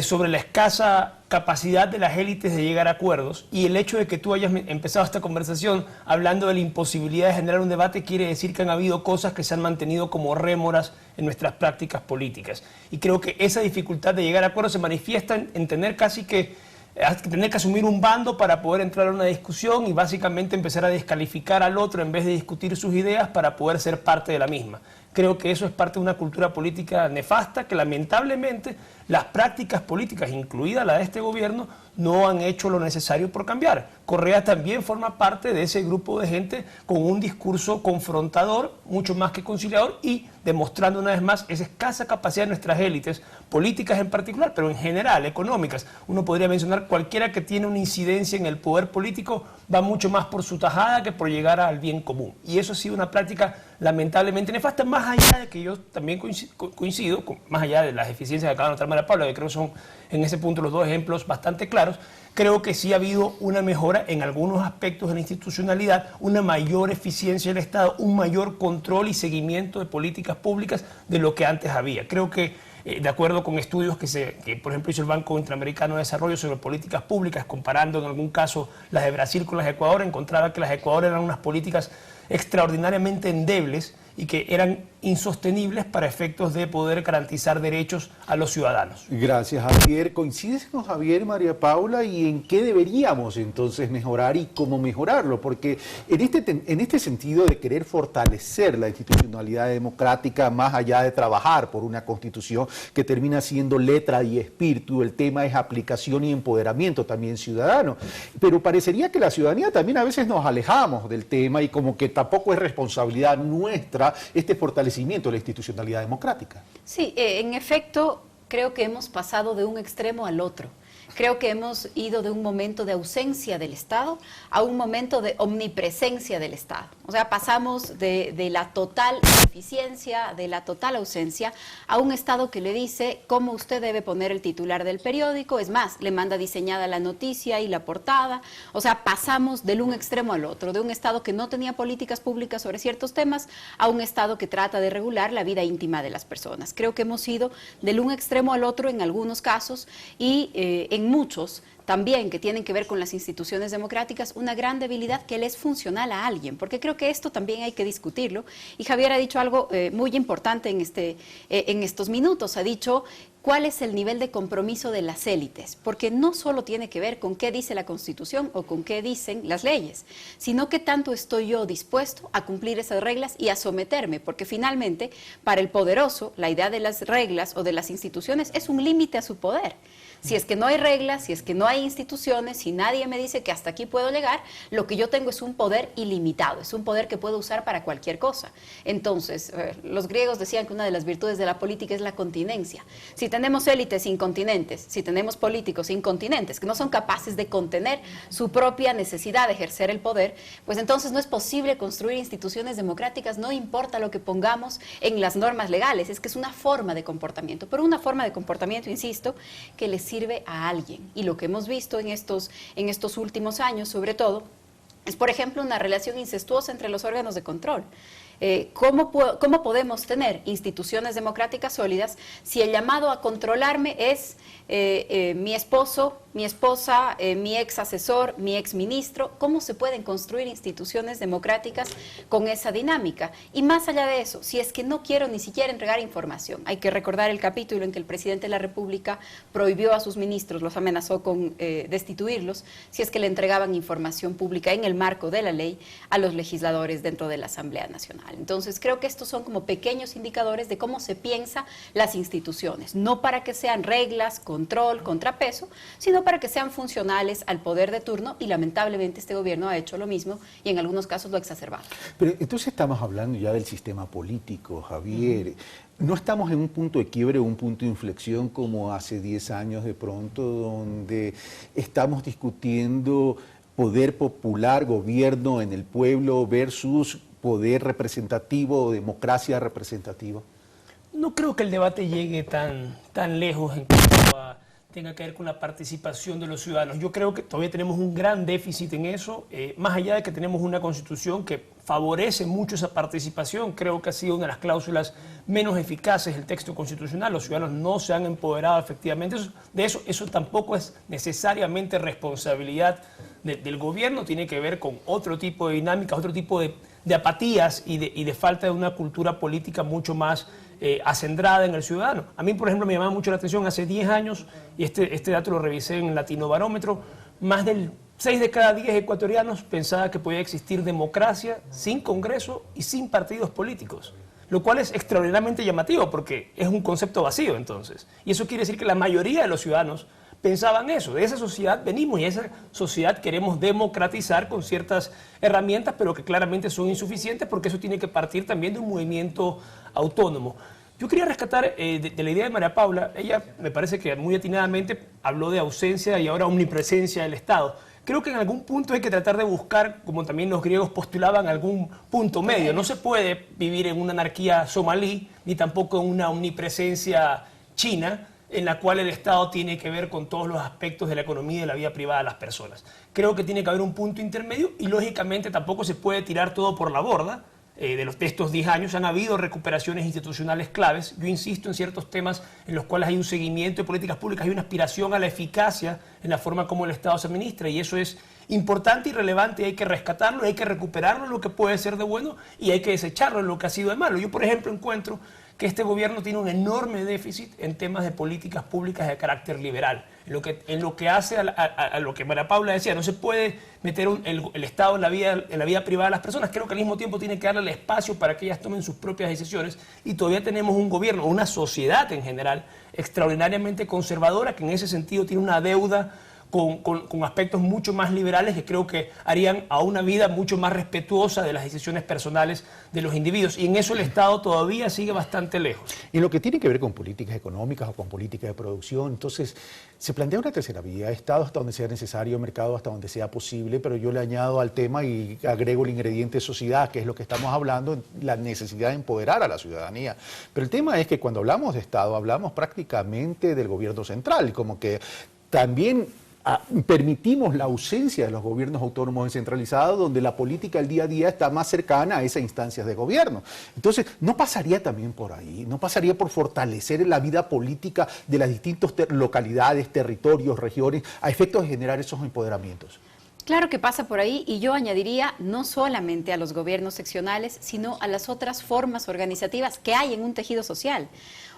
sobre la escasa capacidad de las élites de llegar a acuerdos, y el hecho de que tú hayas empezado esta conversación hablando de la imposibilidad de generar un debate quiere decir que han habido cosas que se han mantenido como rémoras en nuestras prácticas políticas. Y creo que esa dificultad de llegar a acuerdos se manifiesta en tener que asumir un bando para poder entrar a una discusión y básicamente empezar a descalificar al otro en vez de discutir sus ideas para poder ser parte de la misma. Creo que eso es parte de una cultura política nefasta que lamentablemente las prácticas políticas, incluida la de este gobierno, no han hecho lo necesario por cambiar. Correa también forma parte de ese grupo de gente con un discurso confrontador, mucho más que conciliador, y demostrando una vez más esa escasa capacidad de nuestras élites, políticas en particular, pero en general, económicas. Uno podría mencionar cualquiera que tiene una incidencia en el poder político, va mucho más por su tajada que por llegar al bien común. Y eso ha sido una práctica lamentablemente nefasta, más allá de que yo también coincido, más allá de las eficiencias que acaba de notar María Paula, que creo que son en ese punto los dos ejemplos bastante claros. Creo que sí ha habido una mejora en algunos aspectos de la institucionalidad, una mayor eficiencia del Estado, un mayor control y seguimiento de políticas públicas de lo que antes había. Creo que, de acuerdo con estudios que, por ejemplo, hizo el Banco Interamericano de Desarrollo sobre políticas públicas, comparando en algún caso las de Brasil con las de Ecuador, encontraba que las de Ecuador eran unas políticas extraordinariamente endebles y que eran insostenibles para efectos de poder garantizar derechos a los ciudadanos. Gracias, Javier. ¿Coincides con Javier, María Paula? ¿Y en qué deberíamos entonces mejorar y cómo mejorarlo? Porque en este sentido de querer fortalecer la institucionalidad democrática, más allá de trabajar por una constitución que termina siendo letra y espíritu, el tema es aplicación y empoderamiento también ciudadano. Pero parecería que la ciudadanía también a veces nos alejamos del tema y como que tampoco es responsabilidad nuestra este fortalecimiento de la institucionalidad democrática. Sí, en efecto, creo que hemos pasado de un extremo al otro. Creo que hemos ido de un momento de ausencia del Estado a un momento de omnipresencia del Estado. O sea, pasamos de la total eficiencia, de la total ausencia, a un Estado que le dice cómo usted debe poner el titular del periódico. Es más, le manda diseñada la noticia y la portada. O sea, pasamos del un extremo al otro, de un Estado que no tenía políticas públicas sobre ciertos temas a un Estado que trata de regular la vida íntima de las personas. Creo que hemos ido del un extremo al otro en algunos casos y en muchos también que tienen que ver con las instituciones democráticas, una gran debilidad que le es funcional a alguien, porque creo que esto también hay que discutirlo. Y Javier ha dicho algo muy importante en estos minutos, ha dicho cuál es el nivel de compromiso de las élites, porque no solo tiene que ver con qué dice la Constitución o con qué dicen las leyes, sino que tanto estoy yo dispuesto a cumplir esas reglas y a someterme, porque finalmente para el poderoso la idea de las reglas o de las instituciones es un límite a su poder. Si es que no hay reglas, si es que no hay instituciones, si nadie me dice que hasta aquí puedo llegar, lo que yo tengo es un poder ilimitado, es un poder que puedo usar para cualquier cosa. Entonces, los griegos decían que una de las virtudes de la política es la continencia. Si tenemos élites incontinentes, si tenemos políticos incontinentes que no son capaces de contener su propia necesidad de ejercer el poder, pues entonces no es posible construir instituciones democráticas, no importa lo que pongamos en las normas legales, es que es una forma de comportamiento, pero una forma de comportamiento, insisto, que les sirve a alguien. Y lo que hemos visto en estos últimos años, sobre todo, es, por ejemplo, una relación incestuosa entre los órganos de control. ¿Cómo podemos tener instituciones democráticas sólidas si el llamado a controlarme es mi esposo, mi esposa, mi ex asesor, mi ex ministro? ¿Cómo se pueden construir instituciones democráticas con esa dinámica? Y más allá de eso, si es que no quiero ni siquiera entregar información, hay que recordar el capítulo en que el presidente de la República prohibió a sus ministros, los amenazó con destituirlos, si es que le entregaban información pública en el marco de la ley a los legisladores dentro de la Asamblea Nacional. Entonces creo que estos son como pequeños indicadores de cómo se piensa las instituciones, no para que sean reglas, control, contrapeso, sino para que sean funcionales al poder de turno, y lamentablemente este gobierno ha hecho lo mismo y en algunos casos lo ha exacerbado. Pero entonces estamos hablando ya del sistema político, Javier. ¿No estamos en un punto de quiebre o un punto de inflexión como hace 10 años de pronto, donde estamos discutiendo poder popular, gobierno en el pueblo versus poder representativo o democracia representativa? No creo que el debate llegue tan lejos en cuanto a tenga que ver con la participación de los ciudadanos. Yo creo que todavía tenemos un gran déficit en eso, más allá de que tenemos una constitución que favorece mucho esa participación. Creo que ha sido una de las cláusulas menos eficaces del texto constitucional. Los ciudadanos no se han empoderado efectivamente de eso. Eso tampoco es necesariamente responsabilidad del gobierno, tiene que ver con otro tipo de dinámicas, otro tipo de apatías y de falta de una cultura política mucho más acendrada en el ciudadano. A mí, por ejemplo, me llamaba mucho la atención hace 10 años, y este dato lo revisé en Latino Barómetro, más del 6 de cada 10 ecuatorianos pensaba que podía existir democracia sin Congreso y sin partidos políticos, lo cual es extraordinariamente llamativo porque es un concepto vacío entonces. Y eso quiere decir que la mayoría de los ciudadanos pensaban eso. De esa sociedad venimos y esa sociedad queremos democratizar con ciertas herramientas, pero que claramente son insuficientes porque eso tiene que partir también de un movimiento autónomo. Yo quería rescatar de la idea de María Paula. Ella me parece que muy atinadamente habló de ausencia y ahora omnipresencia del Estado. Creo que en algún punto hay que tratar de buscar, como también los griegos postulaban, algún punto medio. No se puede vivir en una anarquía somalí ni tampoco en una omnipresencia china, en la cual el Estado tiene que ver con todos los aspectos de la economía y de la vida privada de las personas. Creo que tiene que haber un punto intermedio y lógicamente tampoco se puede tirar todo por la borda. De estos 10 años han habido recuperaciones institucionales claves. Yo insisto en ciertos temas en los cuales hay un seguimiento de políticas públicas, hay una aspiración a la eficacia en la forma como el Estado se administra y eso es importante y relevante y hay que rescatarlo, hay que recuperarlo en lo que puede ser de bueno y hay que desecharlo en lo que ha sido de malo. Yo, por ejemplo, encuentro que este gobierno tiene un enorme déficit en temas de políticas públicas de carácter liberal. En lo que hace a lo que María Paula decía, no se puede meter el Estado en la vida privada de las personas. Creo que al mismo tiempo tiene que darle el espacio para que ellas tomen sus propias decisiones y todavía tenemos un gobierno, una sociedad en general, extraordinariamente conservadora que en ese sentido tiene una deuda con aspectos mucho más liberales que creo que harían a una vida mucho más respetuosa de las decisiones personales de los individuos. Y en eso el Estado todavía sigue bastante lejos. Y en lo que tiene que ver con políticas económicas o con políticas de producción, entonces se plantea una tercera vía, Estado hasta donde sea necesario, mercado hasta donde sea posible, pero yo le añado al tema y agrego el ingrediente sociedad, que es lo que estamos hablando, la necesidad de empoderar a la ciudadanía. Pero el tema es que cuando hablamos de Estado, hablamos prácticamente del gobierno central, como que también permitimos la ausencia de los gobiernos autónomos descentralizados, donde la política el día a día está más cercana a esas instancias de gobierno. Entonces, ¿no pasaría también por ahí? ¿No pasaría por fortalecer la vida política de las distintas localidades, territorios, regiones, a efectos de generar esos empoderamientos? Claro que pasa por ahí y yo añadiría no solamente a los gobiernos seccionales, sino a las otras formas organizativas que hay en un tejido social.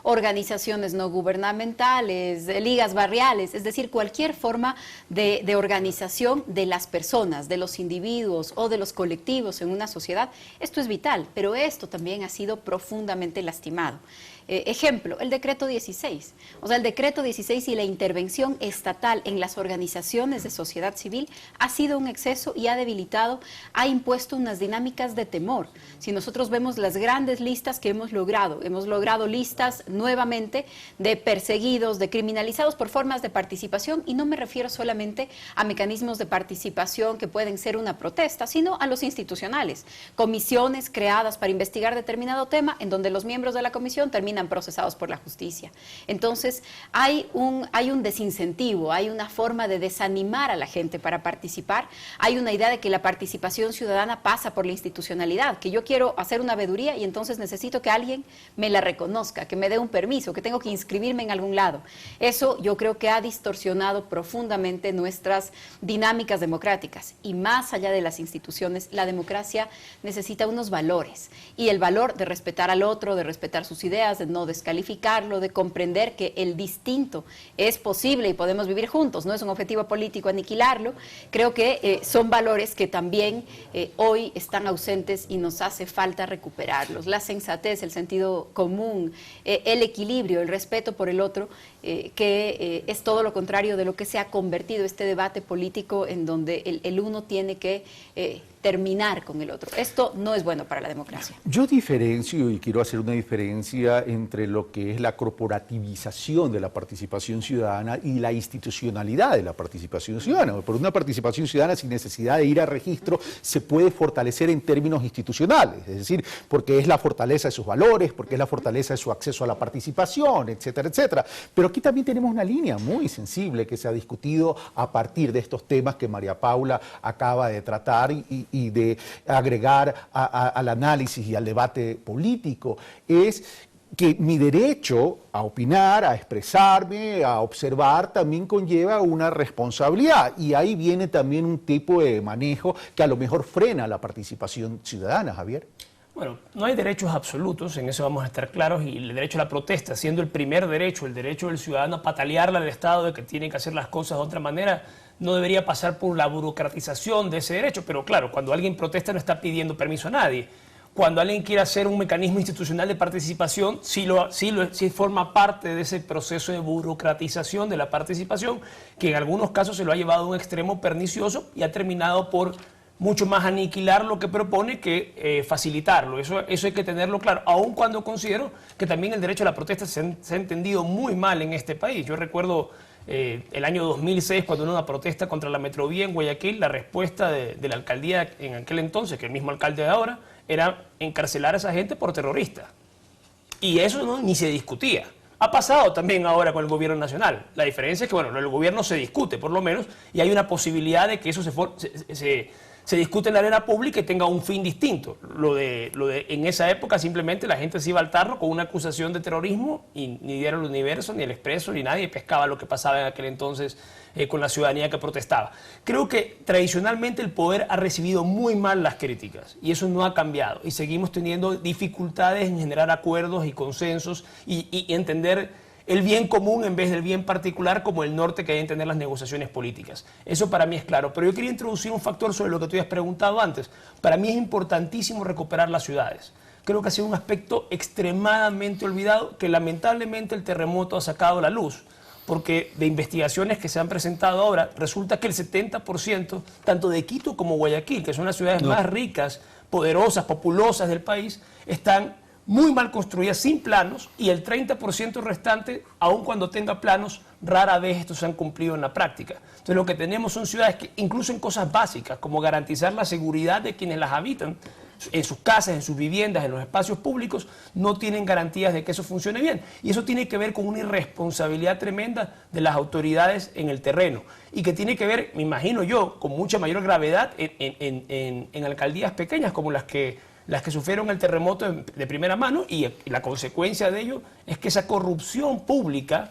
Organizaciones no gubernamentales, ligas barriales, es decir, cualquier forma de organización de las personas, de los individuos o de los colectivos en una sociedad. Esto es vital, pero esto también ha sido profundamente lastimado. Ejemplo, el decreto 16. O sea, el decreto 16 y la intervención estatal en las organizaciones de sociedad civil ha sido un exceso y ha debilitado, ha impuesto unas dinámicas de temor. Si nosotros vemos las grandes listas que hemos logrado listas nuevamente de perseguidos, de criminalizados por formas de participación, y no me refiero solamente a mecanismos de participación que pueden ser una protesta, sino a los institucionales. Comisiones creadas para investigar determinado tema en donde los miembros de la comisión terminan procesados por la justicia. Entonces, hay un desincentivo, hay una forma de desanimar a la gente para participar, hay una idea de que la participación ciudadana pasa por la institucionalidad, que yo quiero hacer una veeduría y entonces necesito que alguien me la reconozca, que me dé un permiso, que tengo que inscribirme en algún lado. Eso yo creo que ha distorsionado profundamente nuestras dinámicas democráticas y más allá de las instituciones, la democracia necesita unos valores y el valor de respetar al otro, de respetar sus ideas, de no descalificarlo, de comprender que el distinto es posible y podemos vivir juntos, no es un objetivo político aniquilarlo. Creo que son valores que también hoy están ausentes y nos hace falta recuperarlos. La sensatez, el sentido común, el equilibrio, el respeto por el otro, que es todo lo contrario de lo que se ha convertido este debate político en donde el uno tiene que terminar con el otro. Esto no es bueno para la democracia. Yo diferencio y quiero hacer una diferencia entre lo que es la corporativización de la participación ciudadana y la institucionalidad de la participación ciudadana. Por una participación ciudadana sin necesidad de ir a registro se puede fortalecer en términos institucionales, es decir, porque es la fortaleza de sus valores, porque es la fortaleza de su acceso a la participación, etcétera, etcétera. Pero aquí también tenemos una línea muy sensible que se ha discutido a partir de estos temas que María Paula acaba de tratar y de agregar al análisis y al debate político, es que mi derecho a opinar, a expresarme, a observar, también conlleva una responsabilidad. Y ahí viene también un tipo de manejo que a lo mejor frena la participación ciudadana, Javier. Bueno, no hay derechos absolutos, en eso vamos a estar claros, y el derecho a la protesta, siendo el primer derecho, el derecho del ciudadano a patalearle al Estado de que tiene que hacer las cosas de otra manera, no debería pasar por la burocratización de ese derecho. Pero claro, cuando alguien protesta no está pidiendo permiso a nadie. Cuando alguien quiere hacer un mecanismo institucional de participación, sí forma parte de ese proceso de burocratización de la participación, que en algunos casos se lo ha llevado a un extremo pernicioso y ha terminado por mucho más aniquilar lo que propone que facilitarlo. Eso hay que tenerlo claro, aun cuando considero que también el derecho a la protesta se ha entendido muy mal en este país. Yo recuerdo el año 2006, cuando hubo una protesta contra la Metrovía en Guayaquil, la respuesta de la alcaldía en aquel entonces, que el mismo alcalde de ahora, era encarcelar a esa gente por terrorista. Y eso ni se discutía. Ha pasado también ahora con el gobierno nacional. La diferencia es que, bueno, el gobierno se discute, por lo menos, y hay una posibilidad de que eso se discute en la arena pública y tenga un fin distinto. En esa época simplemente la gente se iba al tarro con una acusación de terrorismo y ni Diario El Universo, ni El Expreso, ni nadie pescaba lo que pasaba en aquel entonces con la ciudadanía que protestaba. Creo que tradicionalmente el poder ha recibido muy mal las críticas y eso no ha cambiado y seguimos teniendo dificultades en generar acuerdos y consensos y entender el bien común en vez del bien particular como el norte que hay en tener las negociaciones políticas. Eso para mí es claro, pero yo quería introducir un factor sobre lo que tú has preguntado antes. Para mí es importantísimo recuperar las ciudades. Creo que ha sido un aspecto extremadamente olvidado que lamentablemente el terremoto ha sacado a la luz, porque de investigaciones que se han presentado ahora resulta que el 70%, tanto de Quito como Guayaquil, que son las ciudades más ricas, poderosas, populosas del país, están muy mal construidas, sin planos, y el 30% restante, aun cuando tenga planos, rara vez estos se han cumplido en la práctica. Entonces lo que tenemos son ciudades que, incluso en cosas básicas, como garantizar la seguridad de quienes las habitan, en sus casas, en sus viviendas, en los espacios públicos, no tienen garantías de que eso funcione bien. Y eso tiene que ver con una irresponsabilidad tremenda de las autoridades en el terreno. Y que tiene que ver, me imagino yo, con mucha mayor gravedad en alcaldías pequeñas como las que sufrieron el terremoto de primera mano, y la consecuencia de ello es que esa corrupción pública,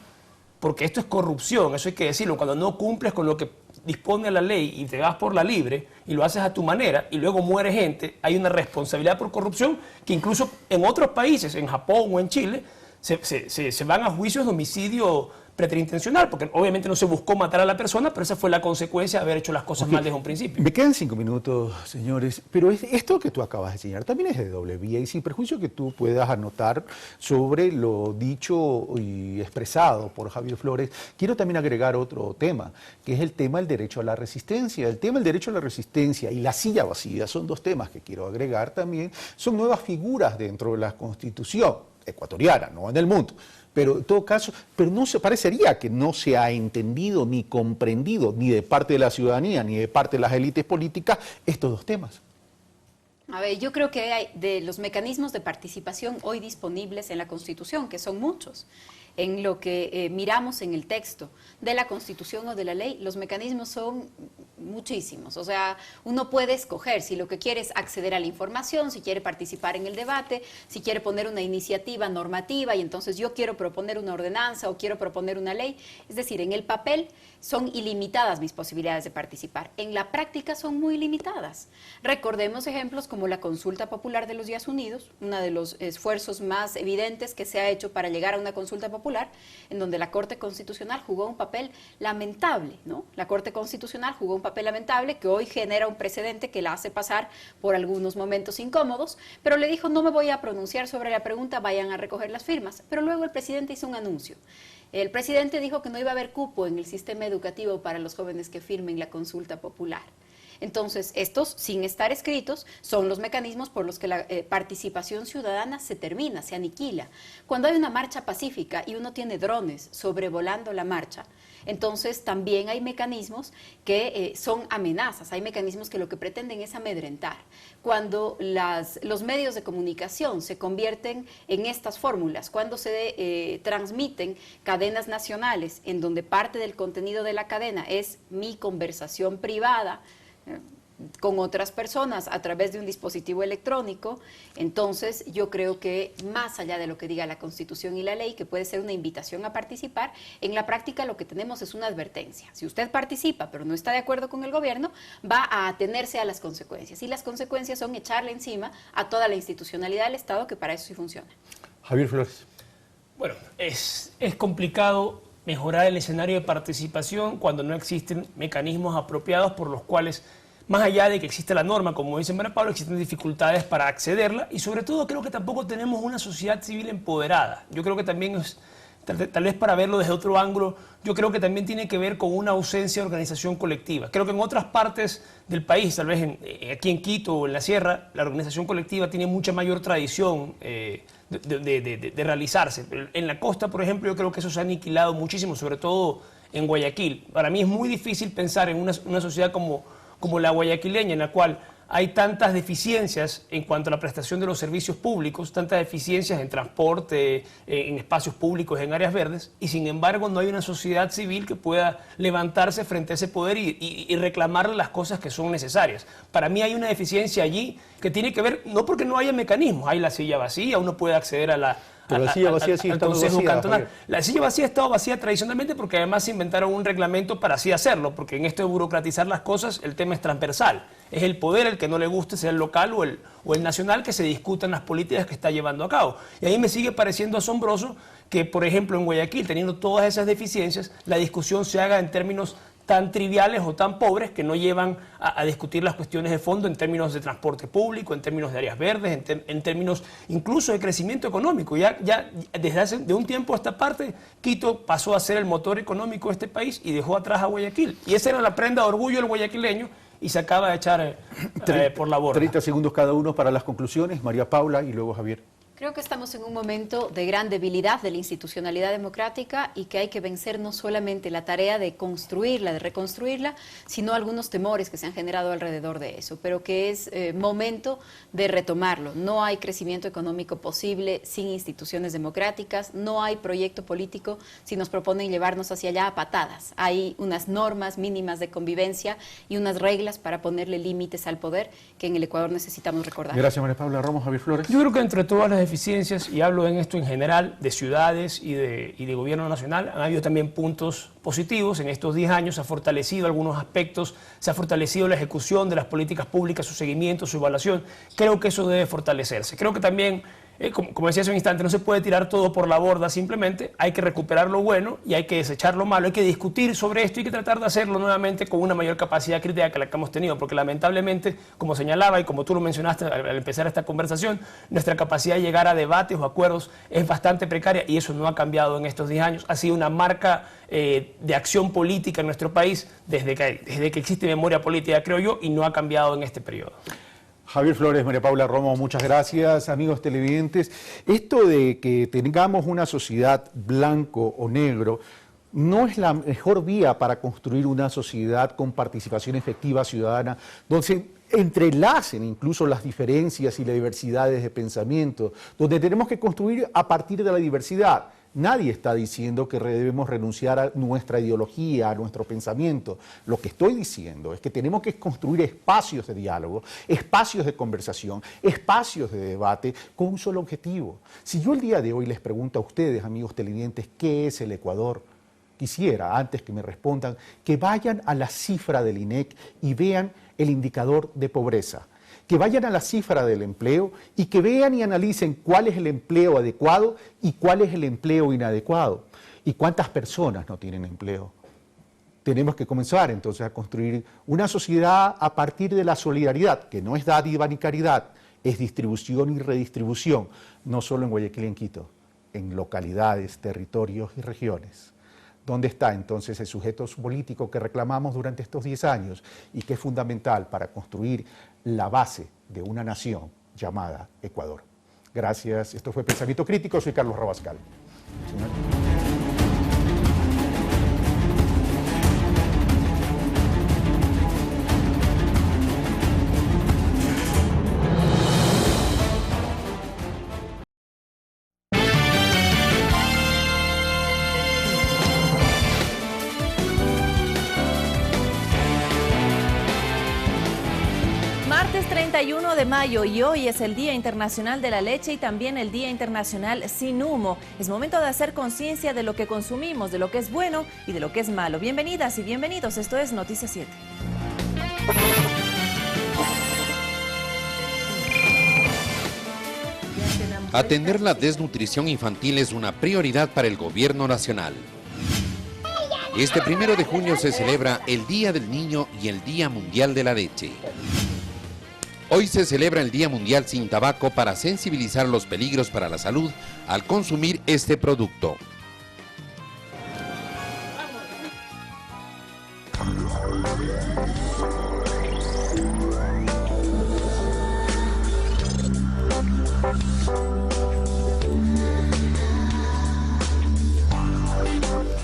porque esto es corrupción, eso hay que decirlo, cuando no cumples con lo que dispone la ley y te vas por la libre y lo haces a tu manera y luego muere gente, hay una responsabilidad por corrupción que incluso en otros países, en Japón o en Chile, se van a juicios de homicidio preterintencional, porque obviamente no se buscó matar a la persona, pero esa fue la consecuencia de haber hecho las cosas mal desde un principio. Me quedan 5 minutos, señores, pero esto que tú acabas de enseñar también es de doble vía y sin perjuicio que tú puedas anotar sobre lo dicho y expresado por Javier Flores, quiero también agregar otro tema, que es el tema del derecho a la resistencia. El tema del derecho a la resistencia y la silla vacía son dos temas que quiero agregar también, son nuevas figuras dentro de la Constitución ecuatoriana, no en el mundo. Pero en todo caso, parecería que no se ha entendido ni comprendido ni de parte de la ciudadanía ni de parte de las élites políticas estos dos temas. A ver, yo creo que hay de los mecanismos de participación hoy disponibles en la Constitución, que son muchos, en lo que miramos en el texto de la Constitución o de la ley, los mecanismos son muchísimos. O sea, uno puede escoger si lo que quiere es acceder a la información, si quiere participar en el debate, si quiere poner una iniciativa normativa y entonces yo quiero proponer una ordenanza o quiero proponer una ley. Es decir, en el papel son ilimitadas mis posibilidades de participar. En la práctica son muy limitadas. Recordemos ejemplos como la consulta popular de los Días Unidos, uno de los esfuerzos más evidentes que se ha hecho para llegar a una consulta popular, en donde la Corte Constitucional jugó un papel lamentable, ¿no? La Corte Constitucional jugó un papel lamentable que hoy genera un precedente que la hace pasar por algunos momentos incómodos, pero le dijo, no me voy a pronunciar sobre la pregunta, vayan a recoger las firmas. Pero luego el presidente hizo un anuncio. El presidente dijo que no iba a haber cupo en el sistema educativo para los jóvenes que firmen la consulta popular. Entonces, estos, sin estar escritos, son los mecanismos por los que la participación ciudadana se termina, se aniquila. Cuando hay una marcha pacífica y uno tiene drones sobrevolando la marcha, entonces también hay mecanismos que son amenazas, hay mecanismos que lo que pretenden es amedrentar. Cuando los medios de comunicación se convierten en estas fórmulas, cuando se transmiten cadenas nacionales en donde parte del contenido de la cadena es mi conversación privada con otras personas a través de un dispositivo electrónico, entonces yo creo que más allá de lo que diga la Constitución y la ley, que puede ser una invitación a participar, en la práctica lo que tenemos es una advertencia. Si usted participa pero no está de acuerdo con el gobierno, va a atenerse a las consecuencias, y las consecuencias son echarle encima a toda la institucionalidad del Estado, que para eso sí funciona. Javier Flores. Bueno, es complicado mejorar el escenario de participación cuando no existen mecanismos apropiados por los cuales, más allá de que existe la norma, como dice María Paula, existen dificultades para accederla, y sobre todo creo que tampoco tenemos una sociedad civil empoderada. Yo creo que también es, tal vez para verlo desde otro ángulo, yo creo que también tiene que ver con una ausencia de organización colectiva. Creo que en otras partes del país, tal vez aquí en Quito o en la Sierra, la organización colectiva tiene mucha mayor tradición de realizarse. En la costa, por ejemplo, yo creo que eso se ha aniquilado muchísimo, sobre todo en Guayaquil. Para mí es muy difícil pensar en una sociedad como la guayaquileña, en la cual hay tantas deficiencias en cuanto a la prestación de los servicios públicos, tantas deficiencias en transporte, en espacios públicos, en áreas verdes, y sin embargo no hay una sociedad civil que pueda levantarse frente a ese poder y reclamarle las cosas que son necesarias. Para mí hay una deficiencia allí que tiene que ver, no porque no haya mecanismos, hay la silla vacía, uno puede acceder a la... Pero la silla vacía sí está Consejo Cantonal. Javier. La silla vacía ha estado vacía tradicionalmente porque además se inventaron un reglamento para así hacerlo, porque en esto de burocratizar las cosas el tema es transversal. Es el poder el que no le guste, sea el local o el nacional, que se discutan las políticas que está llevando a cabo. Y ahí me sigue pareciendo asombroso que, por ejemplo, en Guayaquil, teniendo todas esas deficiencias, la discusión se haga en términos tan triviales o tan pobres que no llevan a discutir las cuestiones de fondo en términos de transporte público, en términos de áreas verdes, en términos incluso de crecimiento económico. Ya desde un tiempo a esta parte, Quito pasó a ser el motor económico de este país y dejó atrás a Guayaquil. Y esa era la prenda de orgullo del guayaquileño y se acaba de echar por la borda. 30 segundos cada uno para las conclusiones. María Paula y luego Javier. Creo que estamos en un momento de gran debilidad de la institucionalidad democrática y que hay que vencer no solamente la tarea de construirla, de reconstruirla, sino algunos temores que se han generado alrededor de eso, pero que es momento de retomarlo. No hay crecimiento económico posible sin instituciones democráticas, no hay proyecto político si nos proponen llevarnos hacia allá a patadas. Hay unas normas mínimas de convivencia y unas reglas para ponerle límites al poder que en el Ecuador necesitamos recordar. Gracias, María Paula Romo. Javier Flores. Yo creo que entre todas las deficiencias, y hablo en esto en general, de ciudades y de gobierno nacional, han habido también puntos positivos. En estos 10 años se ha fortalecido algunos aspectos, se ha fortalecido la ejecución de las políticas públicas, su seguimiento, su evaluación. Creo que eso debe fortalecerse. Creo que también, como decía hace un instante, no se puede tirar todo por la borda simplemente, hay que recuperar lo bueno y hay que desechar lo malo, hay que discutir sobre esto y hay que tratar de hacerlo nuevamente con una mayor capacidad crítica que la que hemos tenido, porque lamentablemente, como señalaba y como tú lo mencionaste al empezar esta conversación, nuestra capacidad de llegar a debates o acuerdos es bastante precaria y eso no ha cambiado en estos 10 años. Ha sido una marca de acción política en nuestro país desde que existe memoria política, creo yo, y no ha cambiado en este periodo. Javier Flores, María Paula Romo, muchas gracias, amigos televidentes. Esto de que tengamos una sociedad blanco o negro no es la mejor vía para construir una sociedad con participación efectiva ciudadana, donde se entrelacen incluso las diferencias y las diversidades de pensamiento, donde tenemos que construir a partir de la diversidad. Nadie está diciendo que debemos renunciar a nuestra ideología, a nuestro pensamiento. Lo que estoy diciendo es que tenemos que construir espacios de diálogo, espacios de conversación, espacios de debate con un solo objetivo. Si yo el día de hoy les pregunto a ustedes, amigos televidentes, ¿qué es el Ecuador? Quisiera, antes que me respondan, que vayan a la cifra del INEC y vean el indicador de pobreza. Que vayan a la cifra del empleo y que vean y analicen cuál es el empleo adecuado y cuál es el empleo inadecuado y cuántas personas no tienen empleo. Tenemos que comenzar entonces a construir una sociedad a partir de la solidaridad, que no es dádiva ni caridad, es distribución y redistribución, no solo en Guayaquil y en Quito, en localidades, territorios y regiones. ¿Dónde está entonces el sujeto político que reclamamos durante estos 10 años y que es fundamental para construir la base de una nación llamada Ecuador? Gracias. Esto fue Pensamiento Crítico. Soy Carlos Rabascal. Martes 31 de mayo y hoy es el Día Internacional de la Leche y también el Día Internacional Sin Humo. Es momento de hacer conciencia de lo que consumimos, de lo que es bueno y de lo que es malo. Bienvenidas y bienvenidos, esto es Noticias 7. Atender la desnutrición infantil es una prioridad para el gobierno nacional. Este 1 de junio se celebra el Día del Niño y el Día Mundial de la Leche. Hoy se celebra el Día Mundial sin Tabaco para sensibilizar los peligros para la salud al consumir este producto.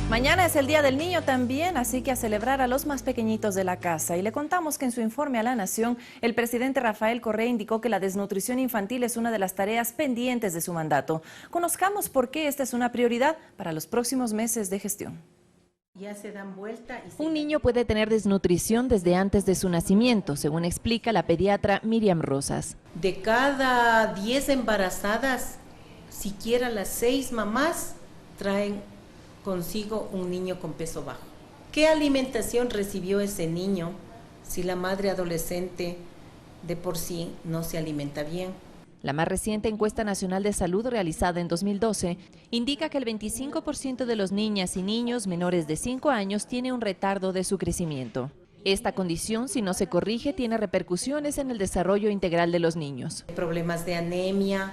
Mañana es el Día del Niño también, así que a celebrar a los más pequeñitos de la casa. Y le contamos que en su informe a la Nación, el presidente Rafael Correa indicó que la desnutrición infantil es una de las tareas pendientes de su mandato. Conozcamos por qué esta es una prioridad para los próximos meses de gestión. Ya se dan vuelta y Un niño puede tener desnutrición desde antes de su nacimiento, según explica la pediatra Miriam Rosas. de cada 10 embarazadas, siquiera las 6 mamás traen consigo un niño con peso bajo. ¿Qué alimentación recibió ese niño si la madre adolescente de por sí no se alimenta bien? La más reciente encuesta nacional de salud realizada en 2012 indica que el 25% de los niñas y niños menores de 5 años tiene un retardo de su crecimiento. Esta condición, si no se corrige, tiene repercusiones en el desarrollo integral de los niños. Problemas de anemia,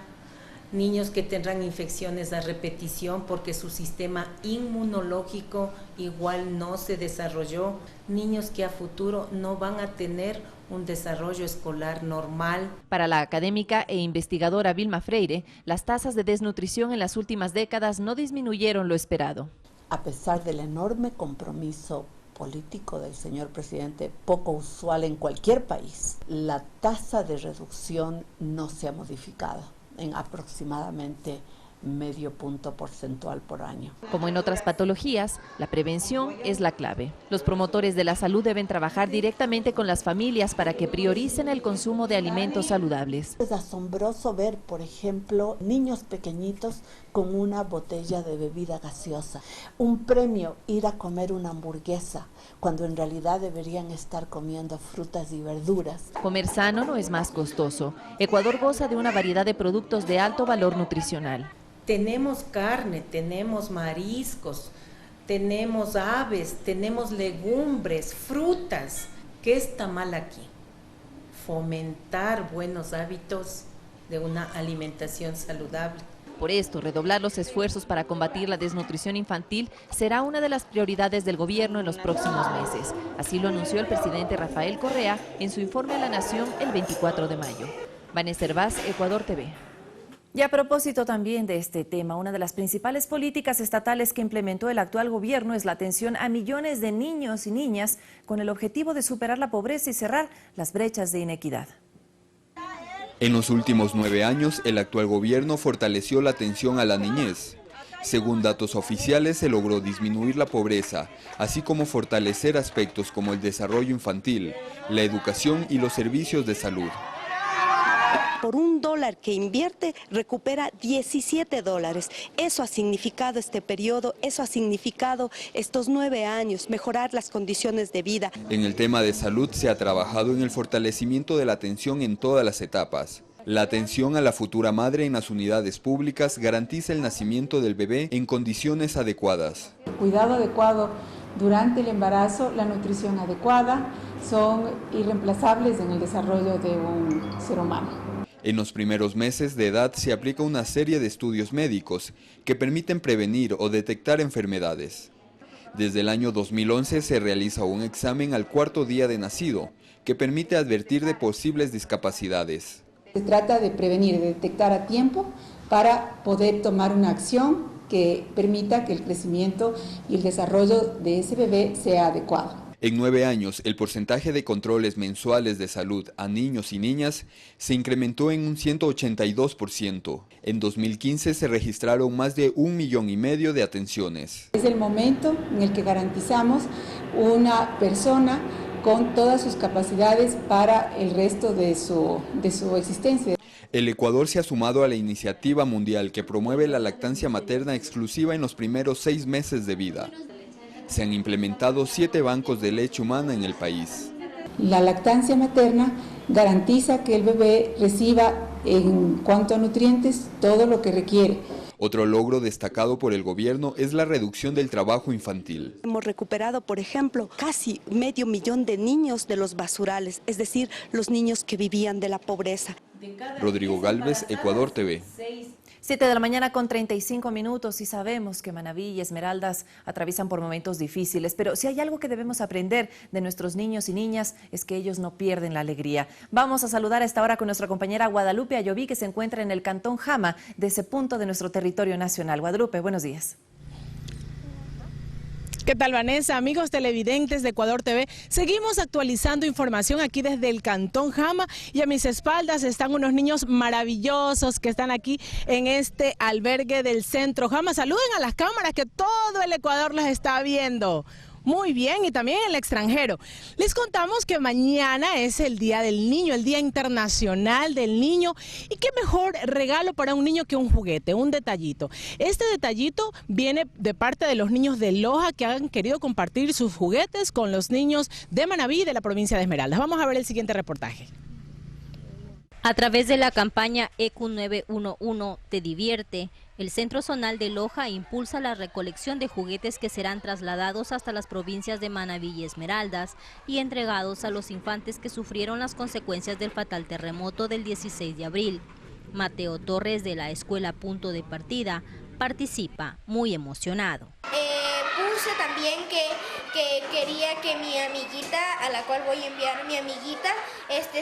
niños que tendrán infecciones a repetición porque su sistema inmunológico igual no se desarrolló, niños que a futuro no van a tener un desarrollo escolar normal. Para la académica e investigadora Vilma Freire, las tasas de desnutrición en las últimas décadas no disminuyeron lo esperado. A pesar del enorme compromiso político del señor presidente, poco usual en cualquier país, la tasa de reducción no se ha modificado en aproximadamente medio punto porcentual por año. Como en otras patologías, la prevención es la clave. Los promotores de la salud deben trabajar directamente con las familias para que prioricen el consumo de alimentos saludables. Es asombroso ver, por ejemplo, niños pequeñitos con una botella de bebida gaseosa. Un premio ir a comer una hamburguesa, cuando en realidad deberían estar comiendo frutas y verduras. Comer sano no es más costoso. Ecuador goza de una variedad de productos de alto valor nutricional. Tenemos carne, tenemos mariscos, tenemos aves, tenemos legumbres, frutas. ¿Qué está mal aquí? Fomentar buenos hábitos de una alimentación saludable. Por esto, redoblar los esfuerzos para combatir la desnutrición infantil será una de las prioridades del gobierno en los próximos meses. Así lo anunció el presidente Rafael Correa en su informe a la Nación el 24 de mayo. Vanessa Hervás, Ecuador TV. Y a propósito también de este tema, una de las principales políticas estatales que implementó el actual gobierno es la atención a millones de niños y niñas con el objetivo de superar la pobreza y cerrar las brechas de inequidad. En los últimos 9 años, el actual gobierno fortaleció la atención a la niñez. Según datos oficiales, se logró disminuir la pobreza, así como fortalecer aspectos como el desarrollo infantil, la educación y los servicios de salud. Por $1 que invierte, recupera $17. Eso ha significado este periodo, eso ha significado estos 9 años, mejorar las condiciones de vida. En el tema de salud se ha trabajado en el fortalecimiento de la atención en todas las etapas. La atención a la futura madre en las unidades públicas garantiza el nacimiento del bebé en condiciones adecuadas. Cuidado adecuado durante el embarazo, la nutrición adecuada son irreemplazables en el desarrollo de un ser humano. En los primeros meses de edad se aplica una serie de estudios médicos que permiten prevenir o detectar enfermedades. Desde el año 2011 se realiza un examen al cuarto día de nacido, que permite advertir de posibles discapacidades. Se trata de prevenir, de detectar a tiempo para poder tomar una acción que permita que el crecimiento y el desarrollo de ese bebé sea adecuado. En 9 años, el porcentaje de controles mensuales de salud a niños y niñas se incrementó en un 182%. En 2015 se registraron más de 1,5 millones de atenciones. Es el momento en el que garantizamos una persona con todas sus capacidades para el resto de su existencia. El Ecuador se ha sumado a la iniciativa mundial que promueve la lactancia materna exclusiva en los primeros 6 meses de vida. Se han implementado 7 bancos de leche humana en el país. La lactancia materna garantiza que el bebé reciba en cuanto a nutrientes todo lo que requiere. Otro logro destacado por el gobierno es la reducción del trabajo infantil. Hemos recuperado, por ejemplo, casi 500,000 de niños de los basurales, es decir, los niños que vivían de la pobreza. Rodrigo Galvez, Ecuador TV. 7 de la mañana con 35 minutos y sabemos que Manabí y Esmeraldas atraviesan por momentos difíciles, pero si hay algo que debemos aprender de nuestros niños y niñas es que ellos no pierden la alegría. Vamos a saludar a esta hora con nuestra compañera Guadalupe Ayoví, que se encuentra en el Cantón Jama, de ese punto de nuestro territorio nacional. Guadalupe, buenos días. ¿Qué tal, Vanessa? Amigos televidentes de Ecuador TV, seguimos actualizando información aquí desde el Cantón Jama y a mis espaldas están unos niños maravillosos que están aquí en este albergue del Centro Jama. Saluden a las cámaras que todo el Ecuador las está viendo. Muy bien, y también en el extranjero. Les contamos que mañana es el Día del Niño, el Día Internacional del Niño. Y qué mejor regalo para un niño que un juguete, un detallito. Este detallito viene de parte de los niños de Loja que han querido compartir sus juguetes con los niños de Manabí, de la provincia de Esmeraldas. Vamos a ver el siguiente reportaje. A través de la campaña EQ 911 Te Divierte, el Centro Zonal de Loja impulsa la recolección de juguetes que serán trasladados hasta las provincias de Manabí y Esmeraldas y entregados a los infantes que sufrieron las consecuencias del fatal terremoto del 16 de abril. Mateo Torres, de la escuela Punto de Partida, participa muy emocionado. Puse también que quería que mi amiguita, a la cual voy a enviar mi amiguita,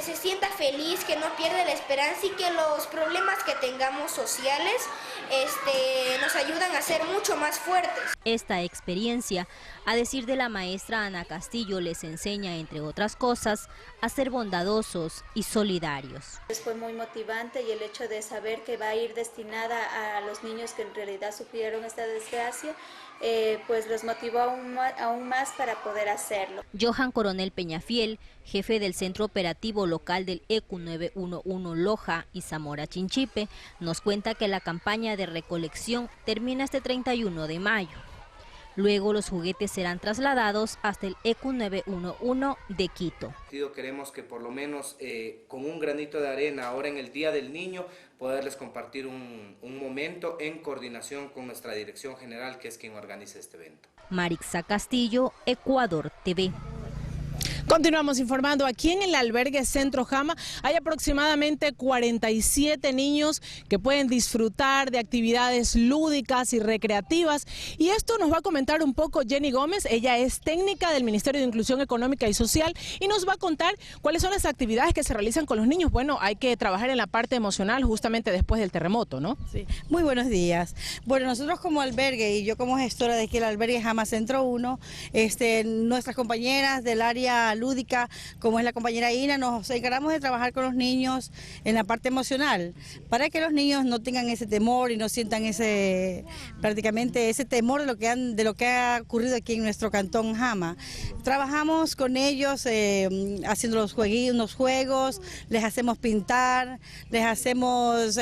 se sienta feliz, que no pierda la esperanza y que los problemas que tengamos sociales nos ayudan a ser mucho más fuertes. Esta experiencia, a decir de la maestra Ana Castillo, les enseña, entre otras cosas, a ser bondadosos y solidarios. Fue muy motivante y el hecho de saber que va a ir destinada a los niños que en realidad sufrieron esta desgracia, pues los motivó aún más para poder hacerlo. Johan Coronel Peñafiel, jefe del Centro Operativo Local del EQ 911 Loja y Zamora Chinchipe, nos cuenta que la campaña de recolección termina este 31 de mayo. Luego los juguetes serán trasladados hasta el EQ 911 de Quito. Queremos que por lo menos con un granito de arena ahora en el Día del Niño poderles compartir un momento en coordinación con nuestra Dirección General, que es quien organiza este evento. Marixa Castillo, Ecuador TV. Continuamos informando. Aquí en el albergue Centro Jama hay aproximadamente 47 niños que pueden disfrutar de actividades lúdicas y recreativas. Y esto nos va a comentar un poco Jenny Gómez. Ella es técnica del Ministerio de Inclusión Económica y Social y nos va a contar cuáles son las actividades que se realizan con los niños. Bueno, hay que trabajar en la parte emocional justamente después del terremoto, ¿no? Sí. Muy buenos días. Bueno, nosotros como albergue y yo como gestora de aquí el albergue Jama Centro 1, nuestras compañeras del área lúdica, como es la compañera Ina, nos encargamos de trabajar con los niños en la parte emocional, para que los niños no tengan ese temor y no sientan prácticamente ese temor de lo que ha ocurrido aquí en nuestro Cantón Jama. Trabajamos con ellos haciendo unos juegos, les hacemos pintar, les hacemos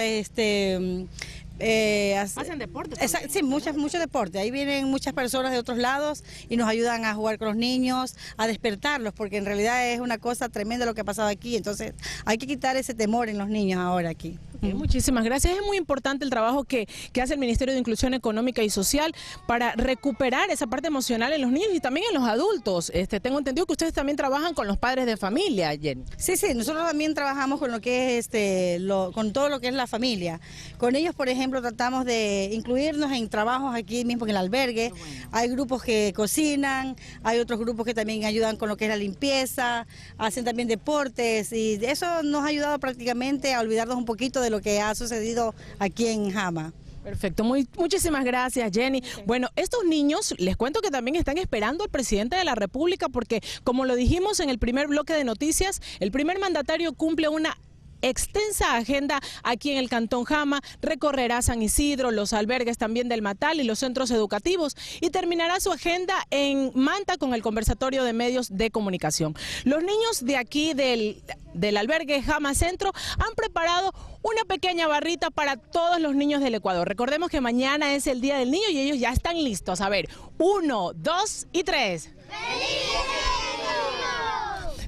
hacen deporte. Sí, mucho deporte. Ahí vienen muchas personas de otros lados y nos ayudan a jugar con los niños, a despertarlos, porque en realidad es una cosa tremenda lo que ha pasado aquí. Entonces hay que quitar ese temor en los niños ahora aquí. Muchísimas gracias. Es muy importante el trabajo que hace el Ministerio de Inclusión Económica y Social para recuperar esa parte emocional en los niños y también en los adultos. Tengo entendido que ustedes también trabajan con los padres de familia, Jenny. Sí, nosotros también trabajamos con lo que es con todo lo que es la familia. Con ellos, por ejemplo, ejemplo, tratamos de incluirnos en trabajos aquí mismo en el albergue. Hay grupos que cocinan, hay otros grupos que también ayudan con lo que es la limpieza, hacen también deportes y eso nos ha ayudado prácticamente a olvidarnos un poquito de lo que ha sucedido aquí en Jama. Perfecto, muchísimas gracias, Jenny. Bueno, estos niños, les cuento que también están esperando al presidente de la República porque, como lo dijimos en el primer bloque de noticias, el primer mandatario cumple una extensa agenda aquí en el Cantón Jama, recorrerá San Isidro, los albergues también del Matal y los centros educativos y terminará su agenda en Manta con el conversatorio de medios de comunicación. Los niños de aquí del albergue Jama Centro han preparado una pequeña barrita para todos los niños del Ecuador. Recordemos que mañana es el Día del Niño y ellos ya están listos. A ver, 1, 2 y 3.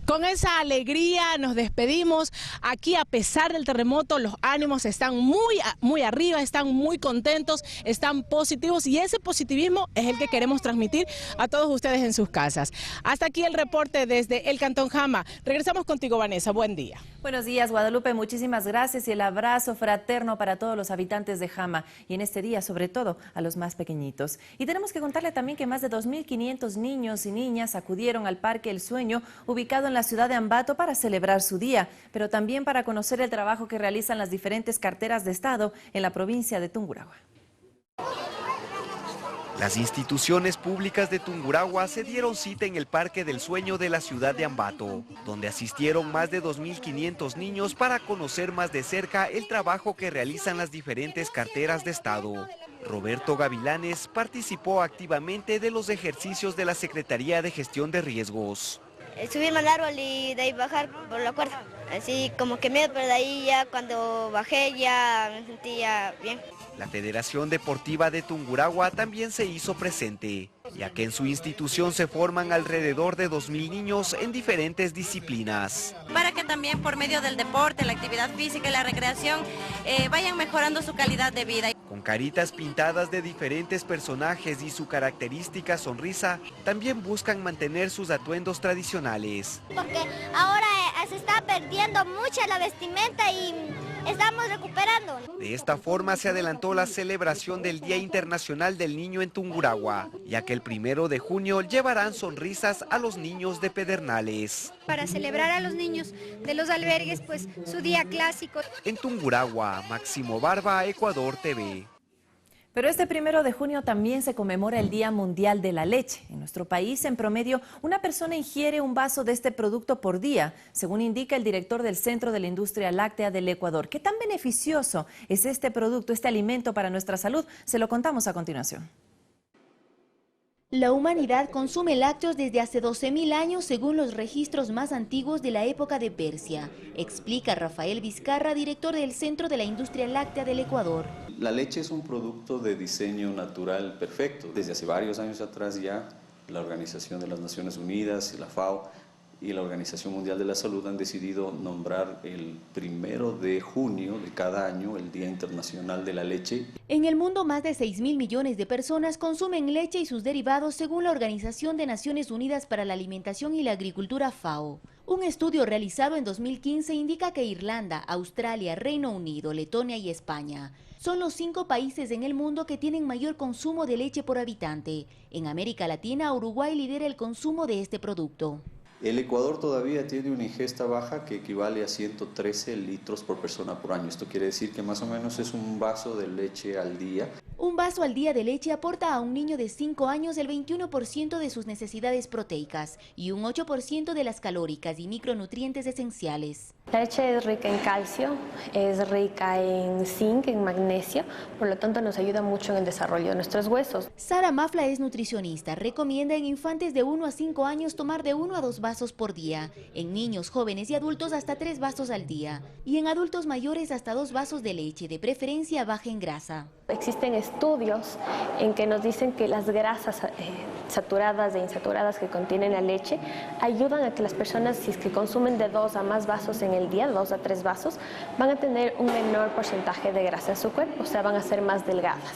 Con esa alegría nos despedimos. Aquí, a pesar del terremoto, los ánimos están muy arriba, están muy contentos, están positivos y ese positivismo es el que queremos transmitir a todos ustedes en sus casas. Hasta aquí el reporte desde el Cantón Jama. Regresamos contigo, Vanessa. Buen día. Buenos días, Guadalupe. Muchísimas gracias y el abrazo fraterno para todos los habitantes de Jama y en este día, sobre todo, a los más pequeñitos. Y tenemos que contarle también que más de 2.500 niños y niñas acudieron al Parque El Sueño, ubicado en la ciudad de Ambato, para celebrar su día, pero también para conocer el trabajo que realizan las diferentes carteras de Estado en la provincia de Tungurahua. Las instituciones públicas de Tungurahua se dieron cita en el Parque del Sueño de la ciudad de Ambato, donde asistieron más de 2.500 niños para conocer más de cerca el trabajo que realizan las diferentes carteras de Estado. Roberto Gavilanes participó activamente de los ejercicios de la Secretaría de Gestión de Riesgos. Subirme al árbol y de ahí bajar por la cuerda. Así como que miedo, pero de ahí ya cuando bajé ya me sentía bien. La Federación Deportiva de Tungurahua también se hizo presente, ya que en su institución se forman alrededor de 2.000 niños en diferentes disciplinas. Para que también por medio del deporte, la actividad física y la recreación vayan mejorando su calidad de vida. Con caritas pintadas de diferentes personajes y su característica sonrisa, también buscan mantener sus atuendos tradicionales. Porque ahora se está perdiendo mucha la vestimenta y estamos recuperando. De esta forma se adelantó la celebración del Día Internacional del Niño en Tungurahua, ya que el 1 de junio llevarán sonrisas a los niños de Pedernales. Para celebrar a los niños de los albergues, pues su día clásico. En Tungurahua, Máximo Barba, Ecuador TV. Pero este 1 de junio también se conmemora el Día Mundial de la Leche. En nuestro país, en promedio, una persona ingiere un vaso de este producto por día, según indica el director del Centro de la Industria Láctea del Ecuador. ¿Qué tan beneficioso es este producto, este alimento para nuestra salud? Se lo contamos a continuación. La humanidad consume lácteos desde hace 12.000 años según los registros más antiguos de la época de Persia, explica Rafael Vizcarra, director del Centro de la Industria Láctea del Ecuador. La leche es un producto de diseño natural perfecto. Desde hace varios años atrás ya la Organización de las Naciones Unidas, la FAO y la Organización Mundial de la Salud han decidido nombrar el 1 de junio de cada año el Día Internacional de la Leche. En el mundo, más de 6.000 millones de personas consumen leche y sus derivados según la Organización de Naciones Unidas para la Alimentación y la Agricultura FAO. Un estudio realizado en 2015 indica que Irlanda, Australia, Reino Unido, Letonia y España son los 5 países en el mundo que tienen mayor consumo de leche por habitante. En América Latina, Uruguay lidera el consumo de este producto. El Ecuador todavía tiene una ingesta baja que equivale a 113 litros por persona por año. Esto quiere decir que más o menos es un vaso de leche al día. Un vaso al día de leche aporta a un niño de 5 años el 21% de sus necesidades proteicas y un 8% de las calóricas y micronutrientes esenciales. La leche es rica en calcio, es rica en zinc, en magnesio, por lo tanto nos ayuda mucho en el desarrollo de nuestros huesos. Sara Mafla es nutricionista, recomienda en infantes de 1 a 5 años tomar de 1 a 2 vasos por día, en niños, jóvenes y adultos hasta 3 vasos al día y en adultos mayores hasta 2 vasos de leche, de preferencia baja en grasa. Existen estudios en que nos dicen que las grasas saturadas e insaturadas que contiene la leche ayudan a que las personas, si es que consumen de 2 a más vasos en el día, 2 a 3 vasos, van a tener un menor porcentaje de grasa en su cuerpo, o sea, van a ser más delgadas.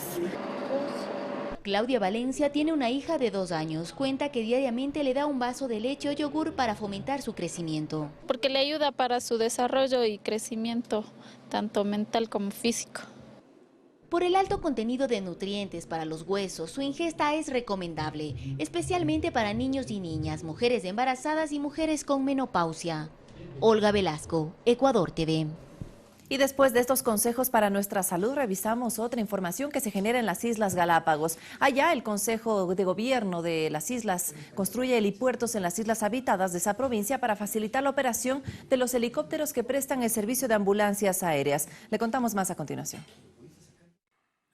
Claudia Valencia tiene una hija de 2 años. Cuenta que diariamente le da un vaso de leche o yogur para fomentar su crecimiento. Porque le ayuda para su desarrollo y crecimiento, tanto mental como físico. Por el alto contenido de nutrientes para los huesos, su ingesta es recomendable, especialmente para niños y niñas, mujeres embarazadas y mujeres con menopausia. Olga Velasco, Ecuador TV. Y después de estos consejos para nuestra salud, revisamos otra información que se genera en las Islas Galápagos. Allá el Consejo de Gobierno de las Islas construye helipuertos en las islas habitadas de esa provincia para facilitar la operación de los helicópteros que prestan el servicio de ambulancias aéreas. Le contamos más a continuación.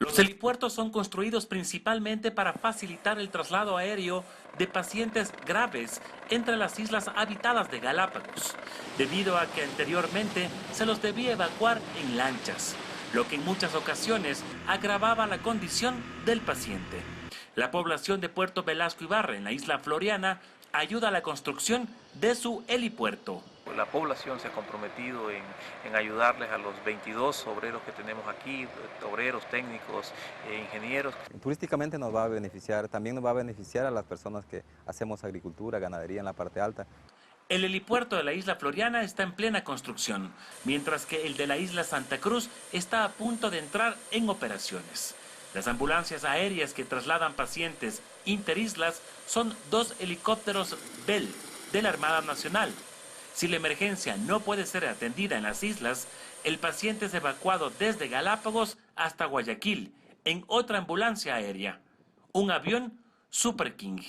Los helipuertos son construidos principalmente para facilitar el traslado aéreo de pacientes graves entre las islas habitadas de Galápagos, debido a que anteriormente se los debía evacuar en lanchas, lo que en muchas ocasiones agravaba la condición del paciente. La población de Puerto Velasco Ibarra, en la isla Floriana, ayuda a la construcción de su helipuerto. La población se ha comprometido en ayudarles a los 22 obreros que tenemos aquí, obreros, técnicos, ingenieros. Turísticamente nos va a beneficiar, también nos va a beneficiar a las personas que hacemos agricultura, ganadería en la parte alta. El helipuerto de la isla Floriana está en plena construcción, mientras que el de la isla Santa Cruz está a punto de entrar en operaciones. Las ambulancias aéreas que trasladan pacientes interislas son 2 helicópteros Bell de la Armada Nacional. Si la emergencia no puede ser atendida en las islas, el paciente es evacuado desde Galápagos hasta Guayaquil en otra ambulancia aérea, un avión Super King.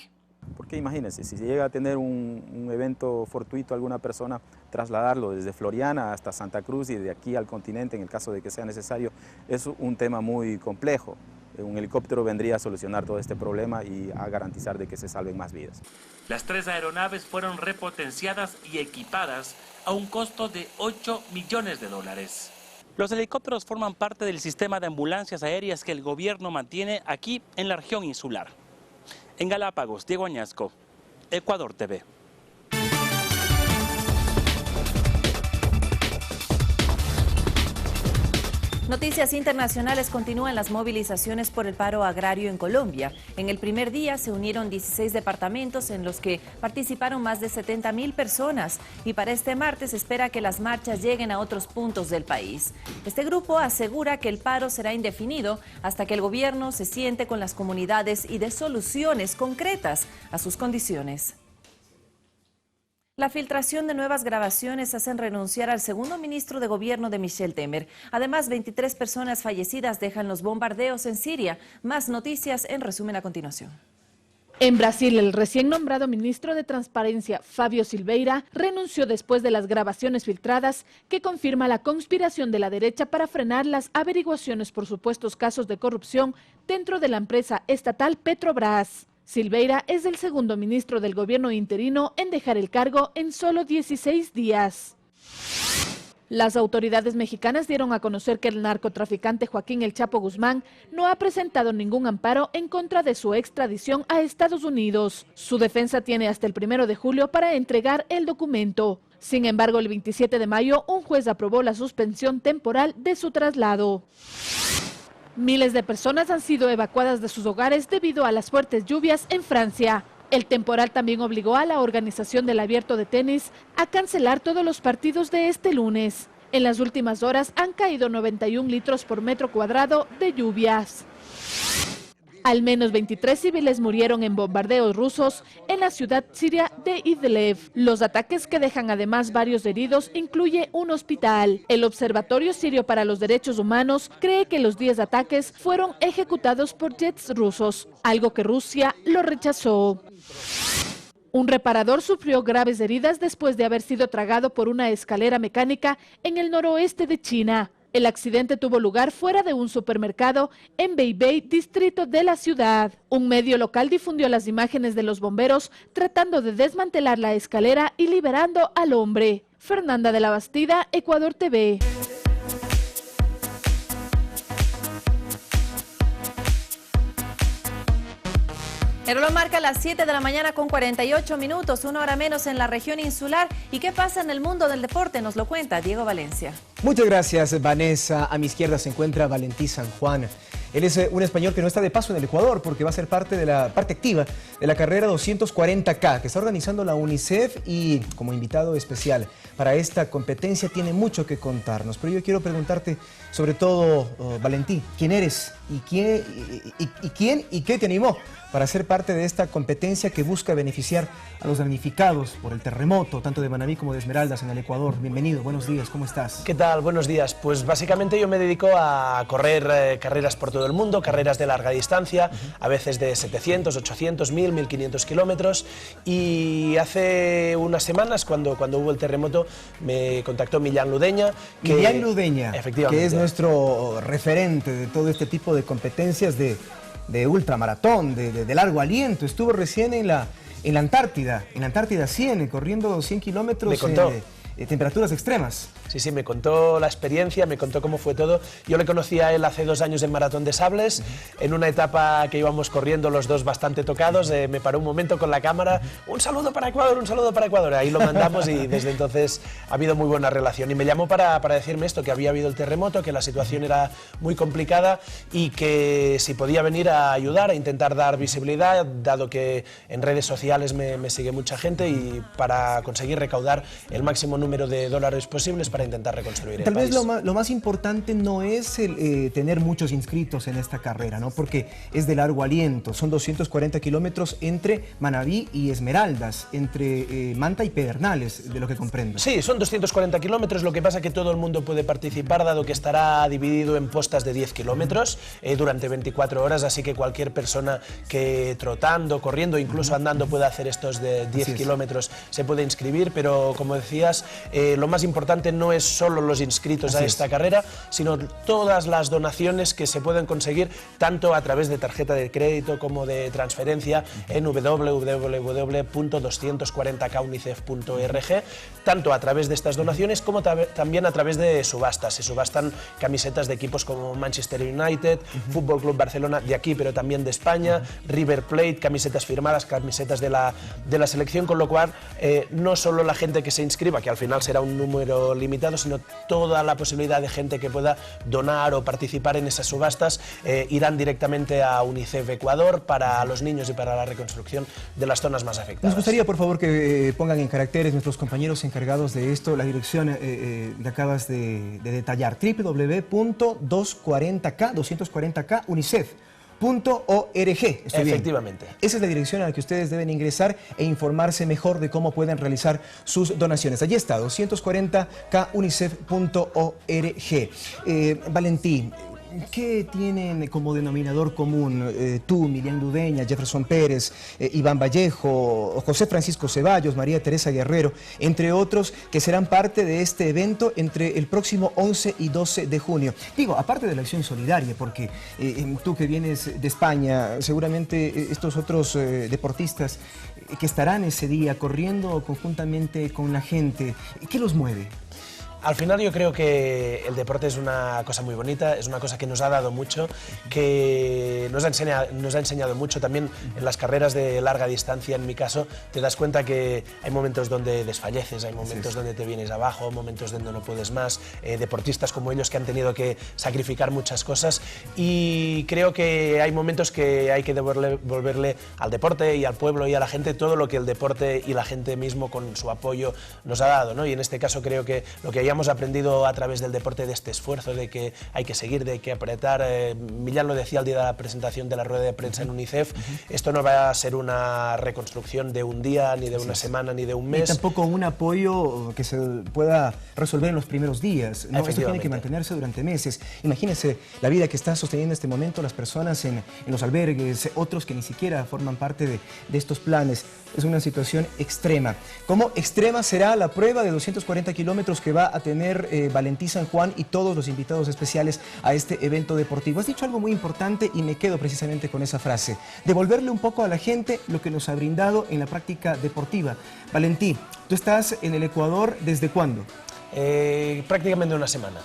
Porque imagínense, si se llega a tener un evento fortuito a alguna persona, trasladarlo desde Floriana hasta Santa Cruz y de aquí al continente, en el caso de que sea necesario, es un tema muy complejo. Un helicóptero vendría a solucionar todo este problema y a garantizar de que se salven más vidas. Las 3 aeronaves fueron repotenciadas y equipadas a un costo de $8 millones. Los helicópteros forman parte del sistema de ambulancias aéreas que el gobierno mantiene aquí en la región insular. En Galápagos, Diego Añasco, Ecuador TV. Noticias internacionales: continúan las movilizaciones por el paro agrario en Colombia. En el primer día se unieron 16 departamentos en los que participaron más de 70.000 personas y para este martes se espera que las marchas lleguen a otros puntos del país. Este grupo asegura que el paro será indefinido hasta que el gobierno se siente con las comunidades y dé soluciones concretas a sus condiciones. La filtración de nuevas grabaciones hacen renunciar al segundo ministro de gobierno de Michel Temer. Además, 23 personas fallecidas dejan los bombardeos en Siria. Más noticias en resumen a continuación. En Brasil, el recién nombrado ministro de Transparencia, Fábio Silveira, renunció después de las grabaciones filtradas que confirma la conspiración de la derecha para frenar las averiguaciones por supuestos casos de corrupción dentro de la empresa estatal Petrobras. Silveira es el segundo ministro del gobierno interino en dejar el cargo en solo 16 días. Las autoridades mexicanas dieron a conocer que el narcotraficante Joaquín El Chapo Guzmán no ha presentado ningún amparo en contra de su extradición a Estados Unidos. Su defensa tiene hasta el 1 de julio para entregar el documento. Sin embargo, el 27 de mayo, un juez aprobó la suspensión temporal de su traslado. Miles de personas han sido evacuadas de sus hogares debido a las fuertes lluvias en Francia. El temporal también obligó a la organización del Abierto de tenis a cancelar todos los partidos de este lunes. En las últimas horas han caído 91 litros por metro cuadrado de lluvias. Al menos 23 civiles murieron en bombardeos rusos en la ciudad siria de Idlib. Los ataques, que dejan además varios heridos, incluye un hospital. El Observatorio Sirio para los Derechos Humanos cree que los 10 ataques fueron ejecutados por jets rusos, algo que Rusia lo rechazó. Un reparador sufrió graves heridas después de haber sido tragado por una escalera mecánica en el noroeste de China. El accidente tuvo lugar fuera de un supermercado en Beibei, distrito de la ciudad. Un medio local difundió las imágenes de los bomberos tratando de desmantelar la escalera y liberando al hombre. Fernanda de la Bastida, Ecuador TV. El reloj marca las 7 de la mañana con 48 minutos, 1 hora menos en la región insular. ¿Y qué pasa en el mundo del deporte? Nos lo cuenta Diego Valencia. Muchas gracias, Vanessa. A mi izquierda se encuentra Valentí San Juan. Él es un español que no está de paso en el Ecuador porque va a ser parte activa de la carrera 240K que está organizando la UNICEF, y como invitado especial para esta competencia tiene mucho que contarnos. Pero yo quiero preguntarte sobre todo, Valentín, ¿quién eres? ¿Y quién y qué te animó para ser parte de esta competencia que busca beneficiar a los damnificados por el terremoto, tanto de Manabí como de Esmeraldas en el Ecuador? Bienvenido, buenos días, ¿cómo estás? ¿Qué tal? Buenos días. Pues básicamente yo me dedico a correr carreras por todo el mundo, carreras de larga distancia, a veces de 700, 800, 1000, 1500 kilómetros, y hace unas semanas, cuando hubo el terremoto, me contactó Millán Ludeña. Millán Ludeña, efectivamente, que es nuestro referente de todo este tipo de competencias de ultramaratón, de largo aliento. Estuvo recién en la Antártida, en la Antártida 100, corriendo 100 kilómetros en temperaturas extremas. Sí, me contó la experiencia, me contó cómo fue todo. Yo le conocí a él hace 2 años en Maratón de Sables, en una etapa que íbamos corriendo los dos bastante tocados. Me paró un momento con la cámara, un saludo para Ecuador, un saludo para Ecuador. Ahí lo mandamos y desde entonces ha habido muy buena relación. Y me llamó para decirme esto, que había habido el terremoto, que la situación era muy complicada y que si podía venir a ayudar, a intentar dar visibilidad, dado que en redes sociales me sigue mucha gente, y para conseguir recaudar el máximo número de dólares posibles para intentar reconstruir el país. Tal vez lo más importante no es tener muchos inscritos en esta carrera, ¿no? Porque es de largo aliento, son 240 kilómetros entre Manabí y Esmeraldas, entre Manta y Pedernales, de lo que comprendo. Sí, son 240 kilómetros, lo que pasa es que todo el mundo puede participar, dado que estará dividido en postas de 10 kilómetros durante 24 horas, así que cualquier persona que trotando, corriendo, incluso andando puede hacer estos de 10 kilómetros, se puede inscribir, pero como decías, lo más importante no es solo los inscritos a esta carrera, sino todas las donaciones que se pueden conseguir tanto a través de tarjeta de crédito como de transferencia en www.240kunicef.org, tanto a través de estas donaciones como también a través de subastas. Se subastan camisetas de equipos como Manchester United, Fútbol Club Barcelona, de aquí pero también de España, River Plate, camisetas firmadas, camisetas de la selección, con lo cual no solo la gente que se inscriba, que al final será un número limitado, sino toda la posibilidad de gente que pueda donar o participar en esas subastas irán directamente a UNICEF Ecuador para los niños y para la reconstrucción de las zonas más afectadas. Nos gustaría, por favor, que pongan en caracteres nuestros compañeros encargados de esto la dirección que acabas de detallar: www.240k.unicef.org. Efectivamente. Esa es la dirección a la que ustedes deben ingresar e informarse mejor de cómo pueden realizar sus donaciones. Allí está, 240kunicef.org. Valentín, ¿qué tienen como denominador común tú, Millán Ludeña, Jefferson Pérez, Iván Vallejo, José Francisco Ceballos, María Teresa Guerrero, entre otros, que serán parte de este evento entre el próximo 11 y 12 de junio? Digo, aparte de la acción solidaria, porque tú que vienes de España, seguramente estos otros deportistas que estarán ese día corriendo conjuntamente con la gente, ¿qué los mueve? Al final yo creo que el deporte es una cosa muy bonita, es una cosa que nos ha dado mucho, que nos ha enseñado mucho también en las carreras de larga distancia. En mi caso, te das cuenta que hay momentos donde desfalleces, hay momentos donde te vienes abajo, momentos donde no puedes más, deportistas como ellos que han tenido que sacrificar muchas cosas, y creo que hay momentos que hay que devolverle al deporte y al pueblo y a la gente todo lo que el deporte y la gente mismo con su apoyo nos ha dado, ¿no? Y en este caso creo que lo que hemos aprendido a través del deporte, de este esfuerzo, de que hay que seguir, de que apretar. Millán lo decía al día de la presentación de la rueda de prensa en UNICEF, esto no va a ser una reconstrucción de un día, ni de una semana, ni de un mes. Y tampoco un apoyo que se pueda resolver en los primeros días, ¿no? Esto tiene que mantenerse durante meses. Imagínense la vida que está sosteniendo en este momento las personas en los albergues, otros que ni siquiera forman parte de estos planes. Es una situación extrema. ¿Cómo extrema será la prueba de 240 kilómetros que va a tener Valentín San Juan y todos los invitados especiales a este evento deportivo? Has dicho algo muy importante y me quedo precisamente con esa frase: devolverle un poco a la gente lo que nos ha brindado en la práctica deportiva. Valentín, tú estás en el Ecuador ¿desde cuándo? Prácticamente una semana.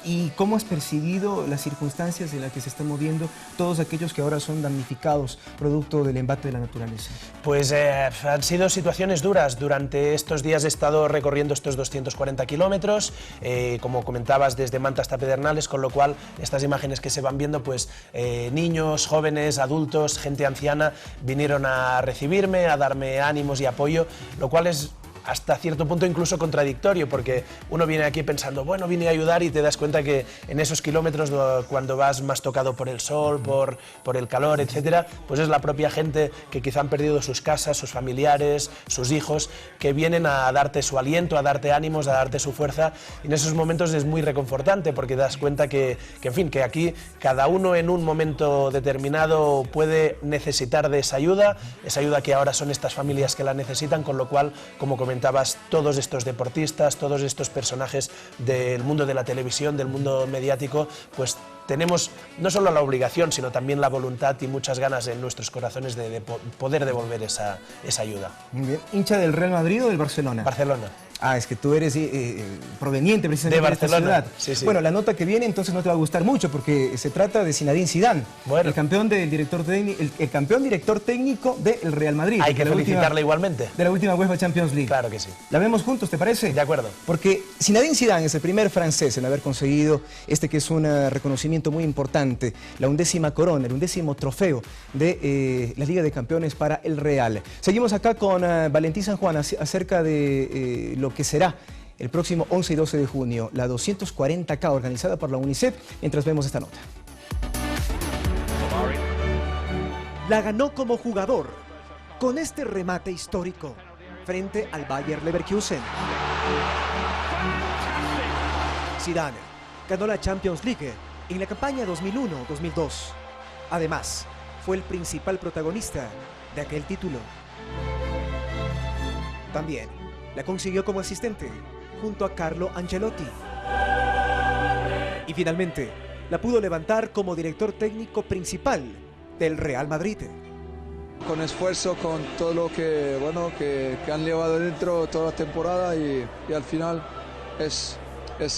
¿Y cómo has percibido las circunstancias en las que se están moviendo todos aquellos que ahora son damnificados producto del embate de la naturaleza? Pues han sido situaciones duras. Durante estos días he estado recorriendo estos 240 kilómetros, como comentabas, desde Manta hasta Pedernales, con lo cual estas imágenes que se van viendo, pues niños, jóvenes, adultos, gente anciana, vinieron a recibirme, a darme ánimos y apoyo, lo cual es hasta cierto punto incluso contradictorio, porque uno viene aquí pensando, bueno, vine a ayudar, y te das cuenta que en esos kilómetros, cuando vas más tocado por el sol, por el calor, etcétera, pues es la propia gente que quizá han perdido sus casas, sus familiares, sus hijos, que vienen a darte su aliento, a darte ánimos, a darte su fuerza, y en esos momentos es muy reconfortante, porque te das cuenta que en fin, que aquí cada uno en un momento determinado puede necesitar de esa ayuda que ahora son estas familias que la necesitan, con lo cual, como comentabas, todos estos deportistas, todos estos personajes del mundo de la televisión, del mundo mediático, pues tenemos no solo la obligación, sino también la voluntad y muchas ganas en nuestros corazones de poder devolver esa ayuda. Muy bien. ¿Hincha del Real Madrid o del Barcelona? Barcelona. Ah, es que tú eres proveniente precisamente de Barcelona. De esta ciudad. Sí, sí. Bueno, la nota que viene entonces no te va a gustar mucho, porque se trata de Zinedine Zidane, el campeón director técnico del Real Madrid. Hay que felicitarle igualmente. De la última UEFA Champions League. Claro que sí. La vemos juntos, ¿te parece? De acuerdo. Porque Zinedine Zidane es el primer francés en haber conseguido que es un reconocimiento muy importante, la 11ª corona, el 11º trofeo de la Liga de Campeones para el Real. Seguimos acá con Valentín San Juan acerca de lo que será el próximo 11 y 12 de junio, la 240K organizada por la UNICEF, mientras vemos esta nota. La ganó como jugador, con este remate histórico, frente al Bayer Leverkusen. Zidane ganó la Champions League en la campaña 2001-2002. Además, fue el principal protagonista de aquel título. También la consiguió como asistente, junto a Carlo Ancelotti. Y finalmente, la pudo levantar como director técnico principal del Real Madrid. Con esfuerzo, con todo lo que, que han llevado dentro toda la temporada, y al final es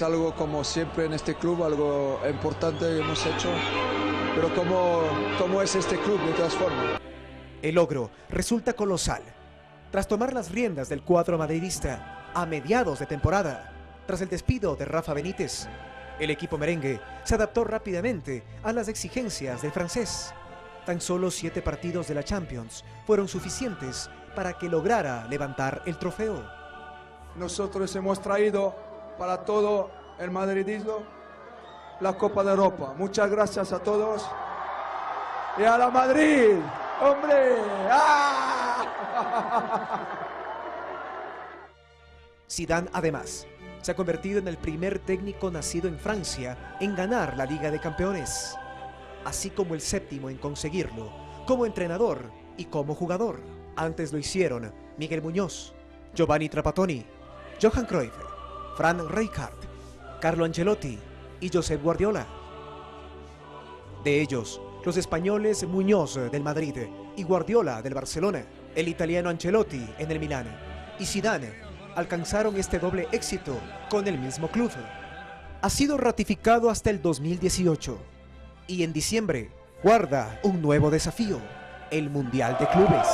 algo, como siempre en este club, algo importante que hemos hecho, pero como es este club de todas formas. El logro resulta colosal. Tras tomar las riendas del cuadro madridista a mediados de temporada, tras el despido de Rafa Benítez, el equipo merengue se adaptó rápidamente a las exigencias del francés. Tan solo 7 partidos de la Champions fueron suficientes para que lograra levantar el trofeo. Nosotros hemos traído para todo el madridismo la Copa de Europa. Muchas gracias a todos. ¡Y a la Madrid! ¡Hombre! ¡Ah! Zidane, además, se ha convertido en el primer técnico nacido en Francia en ganar la Liga de Campeones, así como el 7º en conseguirlo, como entrenador y como jugador. Antes lo hicieron Miguel Muñoz, Giovanni Trapattoni, Johan Cruyff, Frank Rijkaard, Carlo Ancelotti y Josep Guardiola. De ellos, los españoles Muñoz del Madrid y Guardiola del Barcelona, el italiano Ancelotti en el Milán y Zidane alcanzaron este doble éxito con el mismo club. Ha sido ratificado hasta el 2018 y en diciembre guarda un nuevo desafío, el Mundial de Clubes.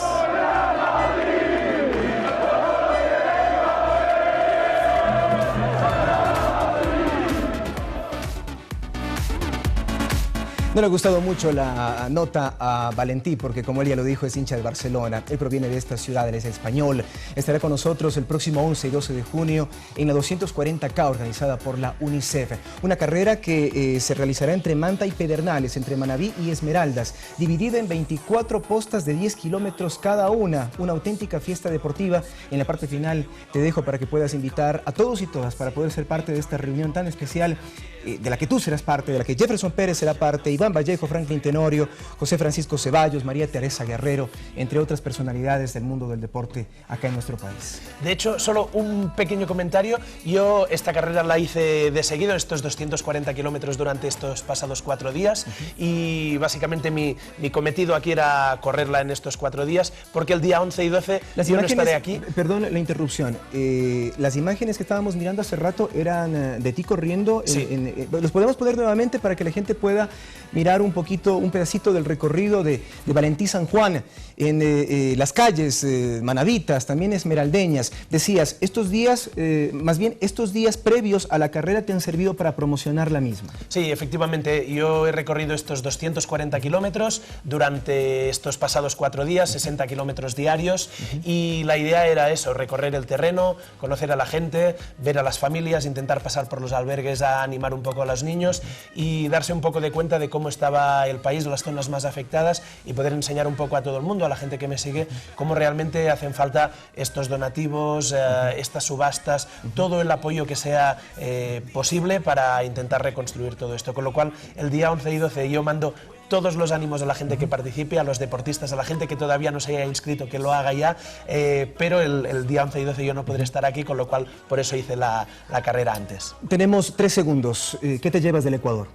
No le ha gustado mucho la nota a Valentín, porque como él ya lo dijo, es hincha de Barcelona. Él proviene de esta ciudad, él es español. Estará con nosotros el próximo 11 y 12 de junio en la 240K organizada por la UNICEF. Una carrera que se realizará entre Manta y Pedernales, entre Manabí y Esmeraldas, dividida en 24 postas de 10 kilómetros cada una. Una auténtica fiesta deportiva. En la parte final te dejo para que puedas invitar a todos y todas para poder ser parte de esta reunión tan especial, de la que tú serás parte, de la que Jefferson Pérez será parte, Iván Vallejo, Franklin Tenorio, José Francisco Ceballos, María Teresa Guerrero, entre otras personalidades del mundo del deporte acá en nuestro país. De hecho, solo un pequeño comentario. Yo esta carrera la hice de seguido, estos 240 kilómetros durante estos pasados 4 días, y básicamente mi cometido aquí era correrla en estos 4 días, porque el día 11 y 12 yo no estaré aquí. Perdón la interrupción, las imágenes que estábamos mirando hace rato eran de ti corriendo en Los podemos poner nuevamente para que la gente pueda mirar un poquito, un pedacito del recorrido de Valentí San Juan en las calles manavitas, también esmeraldeñas. Decías, estos días, más bien estos días previos a la carrera te han servido para promocionar la misma. Sí, efectivamente, yo he recorrido estos 240 kilómetros durante estos pasados 4 días, 60 kilómetros diarios, y la idea era eso, recorrer el terreno, conocer a la gente, ver a las familias, intentar pasar por los albergues a animar un poco a los niños y darse un poco de cuenta de cómo estaba el país, las zonas más afectadas, y poder enseñar un poco a todo el mundo, a la gente que me sigue, cómo realmente hacen falta estos donativos, estas subastas, todo el apoyo que sea posible para intentar reconstruir todo esto. Con lo cual, el día 11 y 12 yo mando todos los ánimos a la gente que participe, a los deportistas, a la gente que todavía no se haya inscrito, que lo haga ya, pero el día 11 y 12 yo no podré estar aquí, con lo cual por eso hice la carrera antes. Tenemos 3 segundos. ¿Qué te llevas del Ecuador?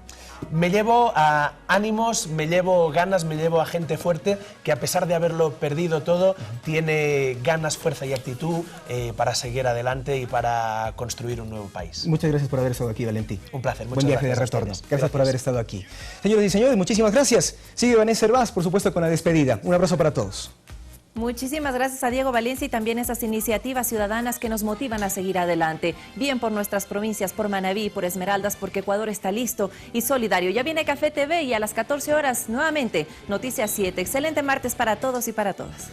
Me llevo a ánimos, me llevo ganas, me llevo a gente fuerte que, a pesar de haberlo perdido todo, tiene ganas, fuerza y actitud para seguir adelante y para construir un nuevo país. Muchas gracias por haber estado aquí, Valentí. Un placer, muchas Buen viaje de retorno. Gracias por haber estado aquí. Señores y señores, muchísimas gracias. Sigue Vanessa Hervás, por supuesto, con la despedida. Un abrazo para todos. Muchísimas gracias a Diego Valencia y también esas iniciativas ciudadanas que nos motivan a seguir adelante. Bien por nuestras provincias, por Manabí, por Esmeraldas, porque Ecuador está listo y solidario. Ya viene Café TV y a las 14 horas nuevamente Noticias 7. Excelente martes para todos y para todas.